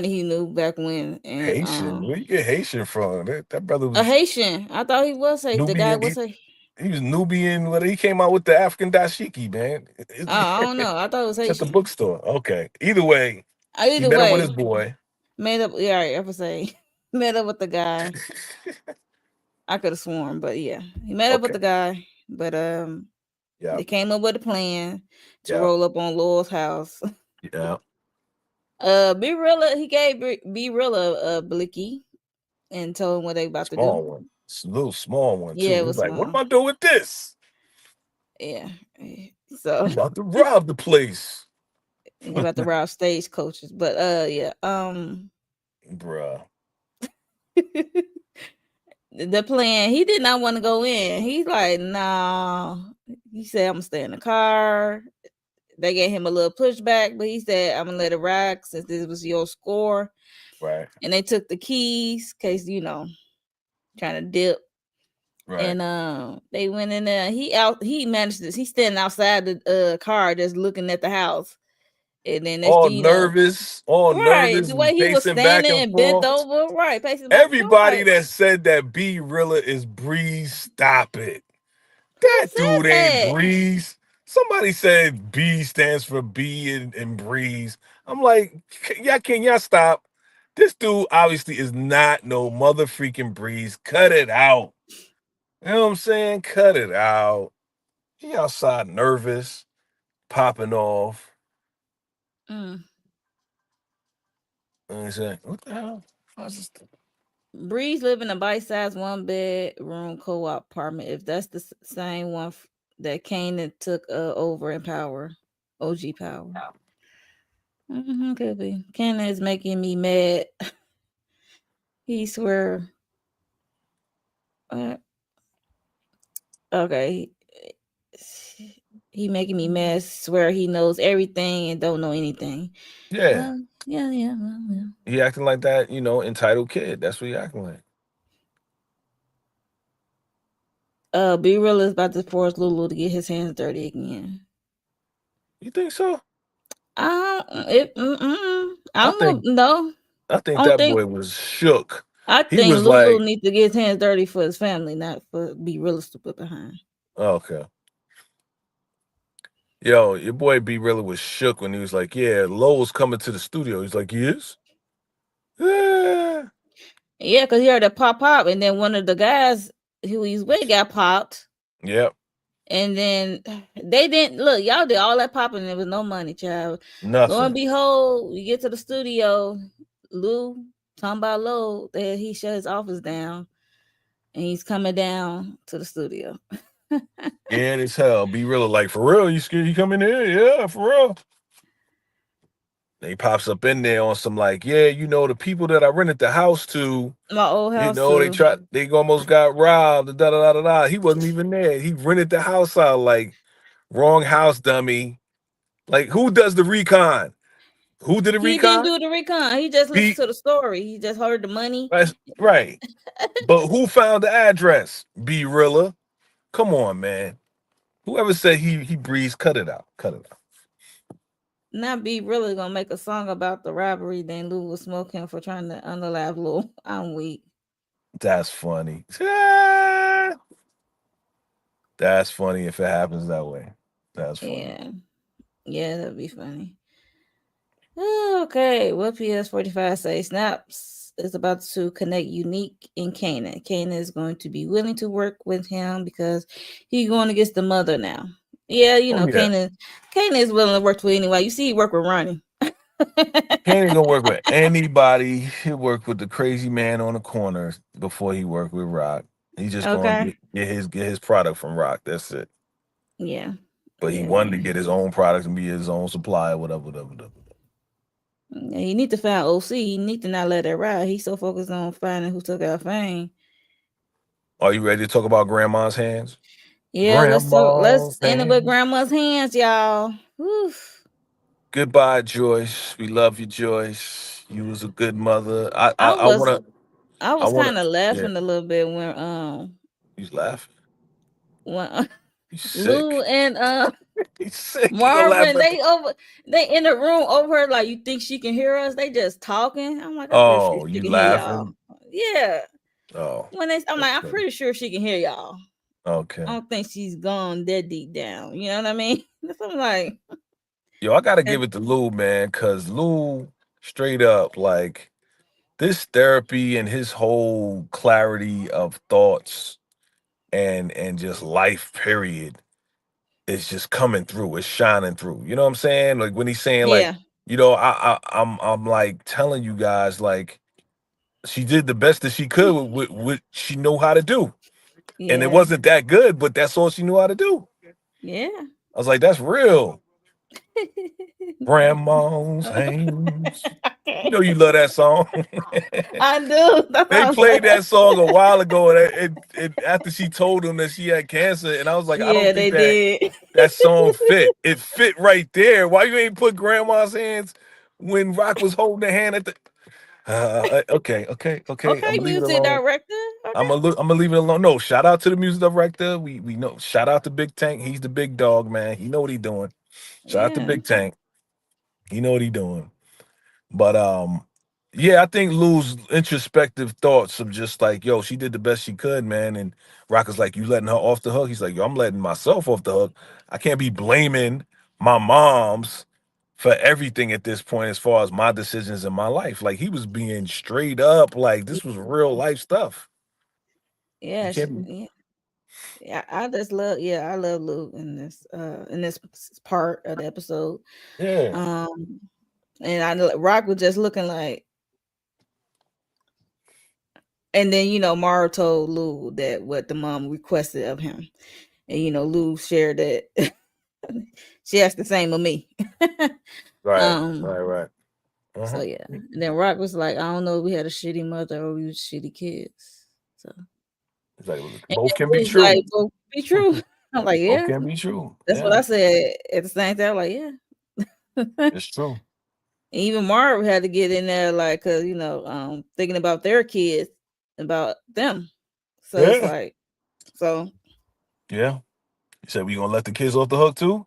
he knew back when and Haitian. Where you get Haitian from? That brother a was Haitian. I thought he was the guy Nubian. was a He was Nubian. Well, he came out with the African dashiki, man. I don't know. I thought it was It's at the Haitian. bookstore. Okay. Either way, he Either met up with his way, boy. made up. Yeah, I ever say met up with the guy. I could have sworn, but yeah, he met up with Okay. the guy. But Yeah. they came up with a plan to Yeah. roll up on Laurel's house. Yeah. Be Rilla, he gave Be Rilla a blicky and told him what they about to do. Small one. It's a little small one Yeah, too. it He's was like, "What am small. I doing with this? Yeah, so I'm about to rob the place, he about to rob stage coaches, but yeah, bruh." the plan. He did not want to go in. He's like, nah. He said, I'm gonna stay in the car. They gave him a little pushback, but he said, I'm gonna let it ride since this was your score. Right. And they took the keys, case trying to dip. Right. And they went in there. He managed this. He's standing outside the car just looking at the house. And then next thing you know, All right, nervous the way and he was pacing back standing and and bent forth. over, right, pacing back and forth, Everybody like, that said that B Rilla is Breeze, stop it. who That said dude ain't that? Breeze. Somebody said B stands for B and Breeze. I'm like, can y'all stop? This dude obviously is not no mother freaking Breeze. Cut it out. You know what I'm saying? Cut it out. He outside nervous, popping off. Mm. And he said, what the hell? How's this thing? Breeze live in a bite-sized one-bedroom co-op apartment. If that's the same one that Kanan took over in Power, OG Power. Could be. Kanan is making me mad. He swear. Uh, okay. He making me mad. Swear he knows everything and don't know anything. Yeah. Well, yeah, yeah, well, yeah. He acting like that, entitled kid. That's what he acting like. Be real is about to force Lulu to get his hands dirty again. You think so? I I don't think know. No, I I think don't that think. boy was shook. I He think was Lulu like, needs to get his hands dirty for his family, not for be real to put behind. okay. Yo, your boy B really was shook when he was like, yeah, Lowell's coming to the studio. He's like, he is? Yeah. Yeah, because he heard it pop, and then one of the guys who he's with got popped. Yep. And then they didn't look, y'all did all that popping, and there was no money, child. Lo and Nothing. behold, we get to the studio. Lou, talking about Lou, that he shut his office down and he's coming down to the studio. Scared as hell. B really like, for real? You scared you come in here? Yeah, for real. Then he pops up in there on some like, yeah, the people that I rented the house to, My old house too. they almost got robbed, da da da da da. He wasn't even there. He rented the house out like wrong house dummy. Like, who does the recon? Who did the He didn't recon? do the recon. He just listened B. to the story. He just heard the money. That's right. But who found the address? B Rilla. Come on, man. Whoever said he breezed, cut it out. Cut it out. Not be really gonna make a song about the robbery. Then Lou will smoke him for trying to unalive Lou. I'm weak. That's funny. Ah, that's funny if it happens that way. That's funny. Yeah, yeah, that'd be funny. Okay, what PS45 says Snaps is about to connect Unique and Kanan. Kanan is going to be willing to work with him because he's going against the mother now. Yeah, Oh yeah. Kanan is willing to work with anyway. You see, he work with Ronnie. Can't gonna work with anybody. He worked with the crazy man on the corner before he worked with Rock. He's just gonna Okay. get his product from Rock. That's it. Yeah. But he Yeah. wanted to get his own products and be his own supplier, whatever. Yeah, he need to find O-Cee. He need to not let it ride. He's so focused on finding who took our fame. Are you ready to talk about Grandma's hands? Yeah, let's Grandma's end it with hands. grandma's hands, y'all. Oof. Goodbye, Joyce. We love you, Joyce. You was a good mother. I was I I was wanna kind of yeah. laughing a little bit He's laughing. when He's Lou sick. and He's sick. He gonna laugh Marvin, at the they in the room over her, like, you think she can hear us? They just talking. I'm like, I'm pretty sure Oh, she you can hear y'all. laughing? Yeah. Oh, I'm like, I'm okay. pretty sure she can hear y'all. I Okay. don't think she's gone that deep down. You know what I mean? So I'm like, Yo, I gotta and give it to Lou, man, because Lou straight up, like, this therapy and his whole clarity of thoughts and just life period is just coming through. It's shining through. You know what I'm saying? Like when he's saying like, yeah, I'm like telling you guys like she did the best that she could with what she knew how to do. And it yeah, wasn't that good, but that's all she knew how to do. yeah. I was like, that's real. Grandma's hands. You know you love that song. I do. That's They why I'm played laughing. that song a while ago, and after she told him that she had cancer, and I was like, I don't Yeah, think they did. that song fit. It fit right there. Why you ain't put Grandma's hands when Rock was holding the hand at the? Okay. I'm Okay, gonna leave it music alone. director. I'm Okay. gonna I'm gonna leave it alone. No, shout out to the music director. We know. Shout out to Big Tank. He's the big dog, man. He know what he doing. Shout out to Yeah. Big Tank. He know what he doing. But yeah, I think Lou's introspective thoughts of just like, yo, she did the best she could, man. And Rocker's like, you letting her off the hook? He's like, yo, I'm letting myself off the hook. I can't be blaming my moms for everything at this point as far as my decisions in my life. Like he was being straight up, like this was real life stuff. You Yeah, can't be, yeah. Yeah, I just love. Yeah, I love Luke in this part of the episode. yeah, Um, and Rock was just looking like, and then Mara told Lou that what the mom requested of him, and Lou shared that she asked the same of me. right, um, right, right. so Uh-huh. yeah, and then Rock was like, I don't know, if we had a shitty mother or we was shitty kids. So It's like and both then can be Lou's like, true. well, be true. I'm like, Both yeah, can be true. that's what Yeah, I said at the same time. Like, yeah. it's true. Even Marv had to get in there, like, cause thinking about their kids, about them. So it's Yeah, like, so yeah. You said we gonna let the kids off the hook too?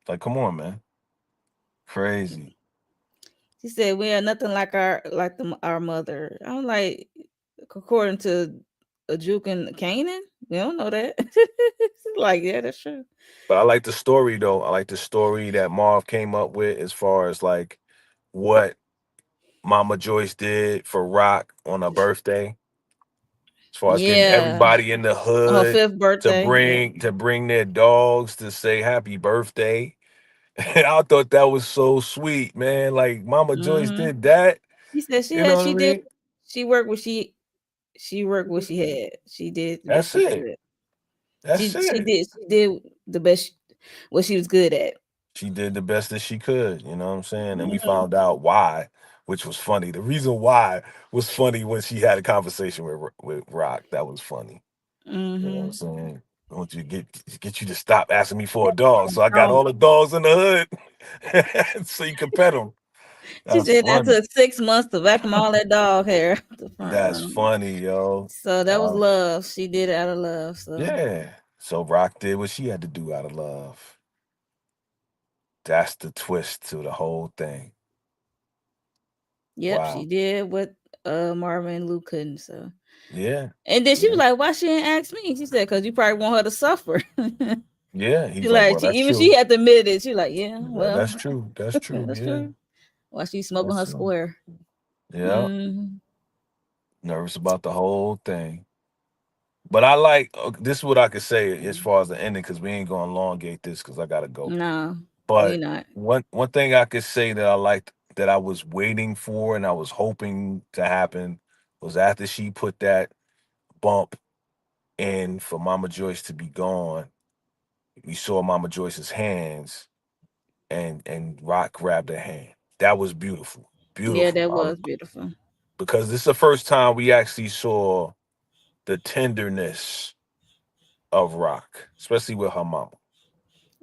Like, come on, man. Crazy. she said we are nothing like our mother. I'm like, according to a Juke and Canaan, we don't know that. Like, yeah, that's true. But I like the story though. I like the story that Marv came up with as far as like what Mama Joyce did for Rock on her birthday. As far as getting Yeah, everybody in the on her hood fifth birthday. Yeah. to bring their dogs to say happy birthday. And I thought that was so sweet, man. Like Mama Joyce Hmm. did that. She said You know what I she did, mean? she worked what she worked what she had. She did the best That's she it. could. That's it. She did the best what she was good at. She did the best that she could, you know what I'm saying? And we Hmm. found out why, which was funny. The reason why was funny when she had a conversation with Rock. That was funny. You know what I'm Hmm. saying? I want you to get you to stop asking me for a dog. So I got all the dogs in the hood so you can pet them. She That's said that funny. took 6 months to vacuum all that dog hair out the front That's room. funny, yo. So that was Uh, love. She did it out of love. So yeah. So Rock did what she had to do out of love. That's the twist to the whole thing. yep, she Wow. did what Marvin and Lou couldn't. So Yeah. and then she was Yeah. like, "Why she didn't ask me?" She said, "Cause you probably want her to suffer." Yeah. She He's like, like well, she that's even she true. had to admit it. She like, yeah, Yeah, well, that's true. That's true. that's Yeah, true. While she's smoking that's her true. square. Yeah, Mm, nervous about the whole thing. But I like this. Is what I could say as far as the ending because we ain't gonna elongate this because I gotta go. no, we But not. one thing I could say that I liked that I was waiting for and I was hoping to happen was after she put that bump in for Mama Joyce to be gone. We saw Mama Joyce's hands and Rock grabbed her hand. That was beautiful, Yeah, beautiful. that was beautiful. Because this is the first time we actually saw the tenderness of Rock, especially with her mama.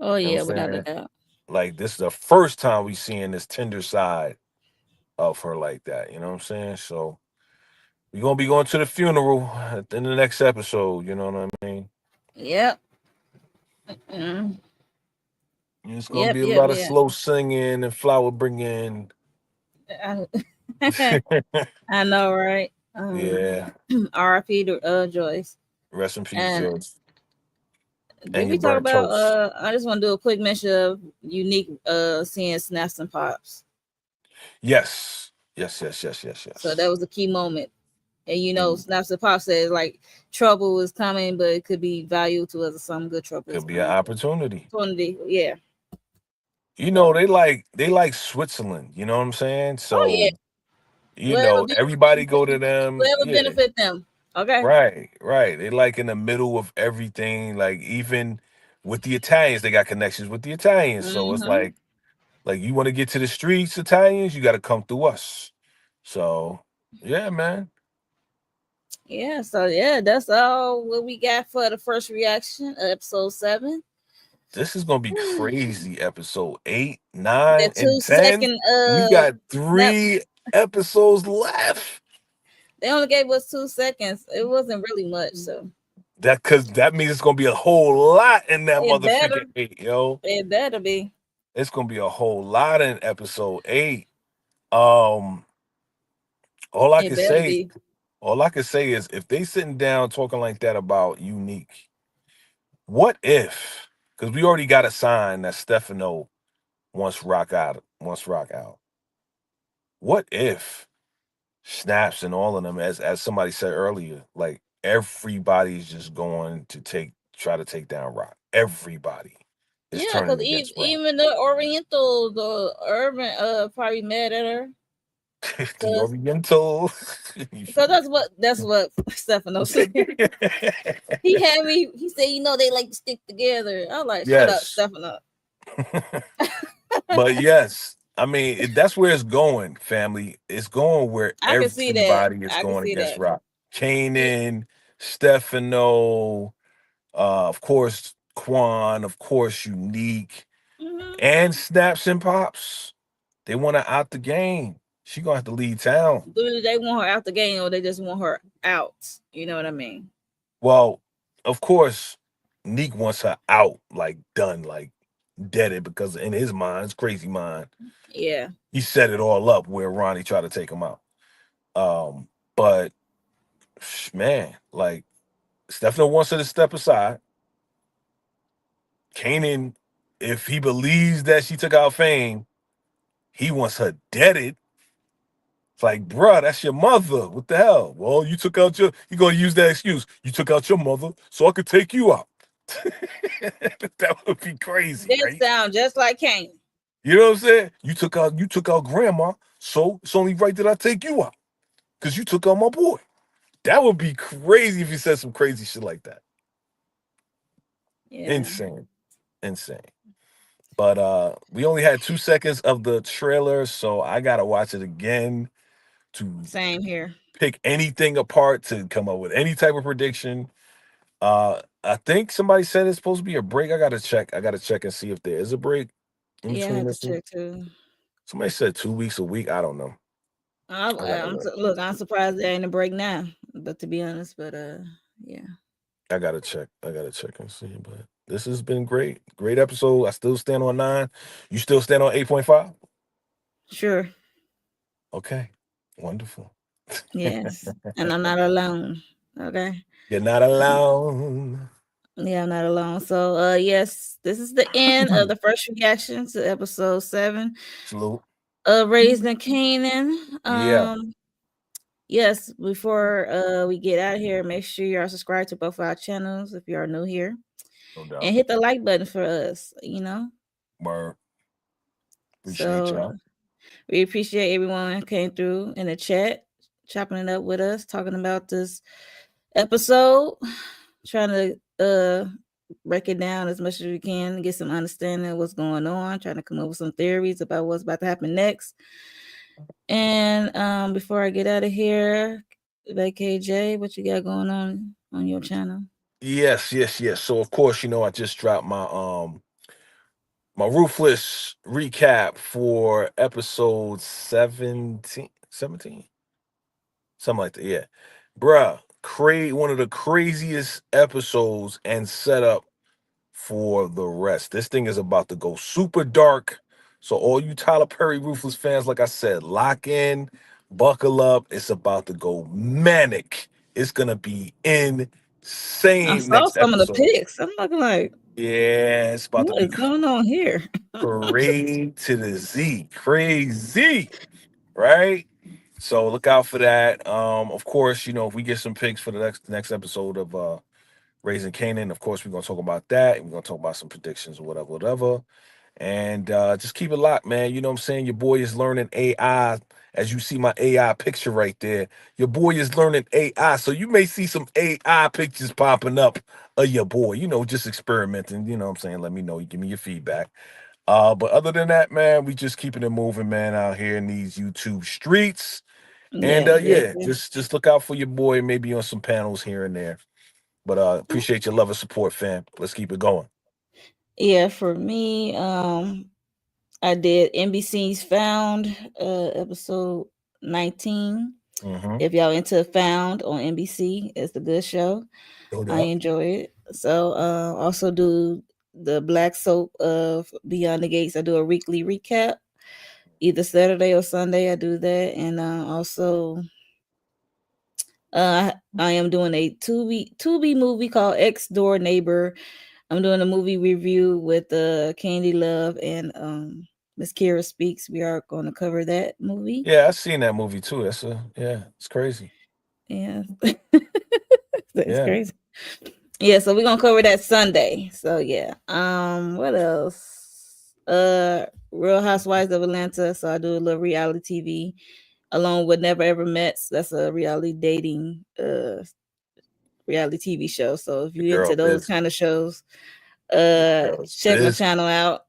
Oh You know yeah, what I'm without a saying? doubt. Like this is the first time we seeing this tender side of her like that. You know what I'm saying? So we're gonna be going to the funeral in the next episode. You know what I mean? Yep. Mm, It's gonna yep. be a Yep. lot of Yeah. slow singing and flower bringing. I, I know, right? Yeah. R.I.P. to Joyce. Rest in peace, And George. did And your we talk burnt about? toast. I just want to do a quick mention of unique seeing snaps and pops. Yes. Yes. Yes. Yes. Yes. So that Yes. was a key moment. And Mm. snaps and pops says like trouble is coming, but it could be value to us. Some good trouble is Could be an coming. opportunity. Yeah. You know, So they like Switzerland, you know what I'm saying? oh yeah, So, everybody go to them. whatever Yeah. benefit them. Okay. Right, right. They like in the middle of everything. Like even with the Italians, they got connections with the Italians. So it's Mm-hmm. like you want to get to the streets, Italians, you got to come through us. So yeah, man. Yeah. So yeah, that's all what we got for the first reaction, episode 7. This is gonna be crazy. Episode 8, The 9, and two 10. second We got snap. three. episodes left. They only gave us 2 seconds. It wasn't really much, so That means it's gonna be a whole lot in that it better. motherfucking 8, yo. It better be. It's gonna be a whole lot in episode 8. Um, all I It can better say, be. all I can say is if they sitting down talking like that about Unique, what if? Because we already got a sign that Stefano wants Rock out. What if Snaps and all of them, as somebody said earlier, like everybody's just going to try to take down Rock. Everybody is Yeah, turning because against Rock. even the Oriental, the urban, probably mad at her. The Cause, Oriental. You cause funny. that's what Stefano said. He had me. He said, they like to stick together. I was like, shut up, Yes. Stefano. But yes, I mean that's where it's going, family. It's going where I can see that. everybody is I can going see against that. Rock. Kanan, Stefano, of course, Quan, of course, Unique, Hmm. and Snaps and Pops. They want to out the game. She gonna have to leave town. Do they want her out the game or they just want her out? You know what I mean? Well, of course, Neek wants her out, like done, like deaded, because in his mind, his crazy mind, Yeah. he set it all up where Ronnie tried to take him out. But man, like Stefano wants her to step aside. Kanan, if he believes that she took out Fame, he wants her deaded. It's like, bruh, that's your mother. What the hell? Well, you gonna use that excuse. You took out your mother, so I could take you out. That would be crazy, That right? sound just like Kane. You know what I'm saying? You took out grandma, so it's only right that I take you out. Because you took out my boy. That would be crazy if he said some crazy shit like that. Yeah. Insane. Insane. But we only had 2 seconds of the trailer, so I gotta watch it again to Same here. pick anything apart to come up with any type of prediction. I think somebody said it's supposed to be a break. I gotta check. I gotta check and see if there is a break in Yeah, I between have to this. check too. Somebody said 2 weeks a week. I don't know. I gotta look. Look. I'm surprised there ain't a break now. But to be honest, but yeah, I gotta check. I gotta check and see. But this has been great. Great episode. I still stand on 9. You still stand on 8.5? sure, Okay. Wonderful. yes, and I'm not alone. Okay. You're not alone. Yeah, I'm not alone. So, yes, this is the end of the first reaction to episode 7 Salute. of Raising Canaan. Yeah, Yes, before we get out of here, make sure you are subscribed to both our channels if you are new here, no doubt. and hit the like button for us. Word. Appreciate So y'all. we appreciate everyone who came through in the chat, chopping it up with us, talking about this episode, trying to break it down as much as we can, get some understanding of what's going on, trying to come up with some theories about what's about to happen next. And before I get out of here, KJ, what you got going on your channel? Yes, yes, yes. So of course, I just dropped my ruthless recap for episode 17. 17? Something like that. Yeah. Bruh, one of the craziest episodes and setup for the rest. This thing is about to go super dark. So all you Tyler Perry Ruthless fans, like I said, lock in, buckle up. It's about to go manic. It's gonna be I insane saw next some of the episode. pics. I'm looking like, Yeah, it's about to what be is going on here? crazy to the Z. Crazy, right? So look out for that. Of course, if we get some picks for the next episode of Raising Canaan, of course, we're gonna talk about that. We're gonna talk about some predictions or whatever, whatever. And just keep it locked, man. You know what I'm saying? Your boy is learning AI. As you see my AI picture right there, your boy is learning AI. So you may see some AI pictures popping up of your boy, just experimenting. You know what I'm saying? Let me know. You give me your feedback. But other than that, man, we just keeping it moving, man, out here in these YouTube streets. And Yeah, yeah, definitely. just look out for your boy, maybe on some panels here and there. But appreciate your love and support, fam. Let's keep it going. Yeah, for me, I did NBC's Found episode 19. Mm-hmm. If y'all into Found on NBC, it's a good show. No I doubt. enjoy it. So also do the black soap of Beyond the Gates. I do a weekly recap, either Saturday or Sunday. I do that, and also I am doing a Tubi movie called Ex Door Neighbor. I'm doing a movie review with Candy Love and Miss Kira Speaks. We are going to cover that movie. Yeah, I seen that movie too. Yeah, it's crazy. Yeah, that's Yeah. crazy. Yeah, so we're gonna cover that Sunday. So yeah. What else? Real Housewives of Atlanta. So I do a little reality TV along with Never Ever Mets. That's a reality dating reality TV show. So if The you're girl into those busy. kind of shows, The girl's check my busy. channel out.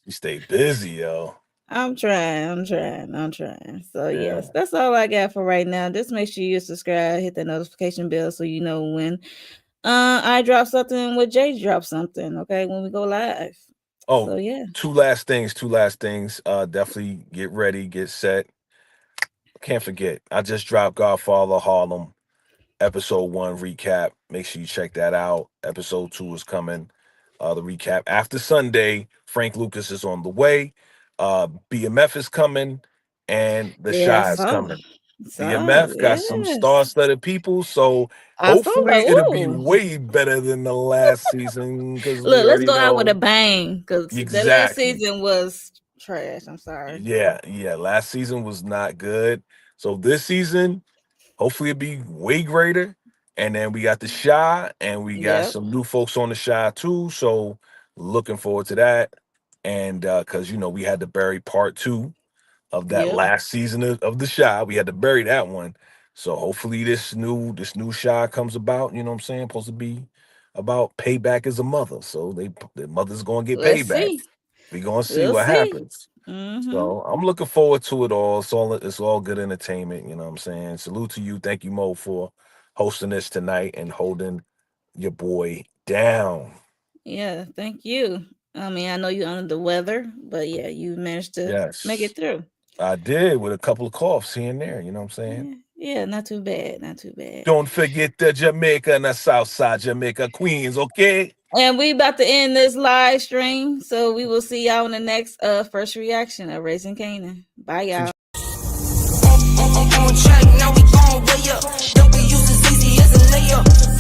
She stay busy, yo. I'm trying. So yes, Yeah. that's all I got for right now. Just make sure you subscribe, hit that notification bell so you know when I drop something, when Jay drop something, okay, when we go live. Oh, So yeah. two last things. Two last things. Definitely get ready, get set. Can't forget. I just dropped Godfather Harlem episode 1 recap. Make sure you check that out. Episode 2 is coming. The recap after Sunday. Frank Lucas is on the way. BMF is coming, and the Yeah, I Shy is saw. coming. Saw, BMF got some yes. star-studded people, so I saw hopefully like, it'll be ooh. way better than the last season because we Look, let's already go out with a know bang. Cause the last exactly. season was trash. I'm sorry. Yeah. Last season was not good, so this season hopefully it'll be way greater. And then we got the Shy, and we got Yep. some new folks on the Shy too. So looking forward to that. And because we had to bury part 2 of that Yep. last season of the Shy. We had to bury that one. So hopefully this new Shy comes about. You know what I'm saying? Supposed to be about payback as a mother. So the mother's gonna get Let's payback. see. We're gonna see We'll what see. happens. Mm-hmm. So I'm looking forward to it all. It's all good entertainment, you know what I'm saying? Salute to you. Thank you, Mo, for hosting this tonight and holding your boy down. Yeah, thank you. I mean, I know you're under the weather, but yeah, you managed to make Yes. it through. I did with a couple of coughs here and there, you know what I'm saying? Yeah, not too bad. Not too bad. Don't forget the Jamaica and the South Side Jamaica Queens, okay? And we about to end this live stream, so we will see y'all in the next first reaction of Raising Kanan. Bye, y'all. On track, now we gon' way up. Don't be used as easy as a layup.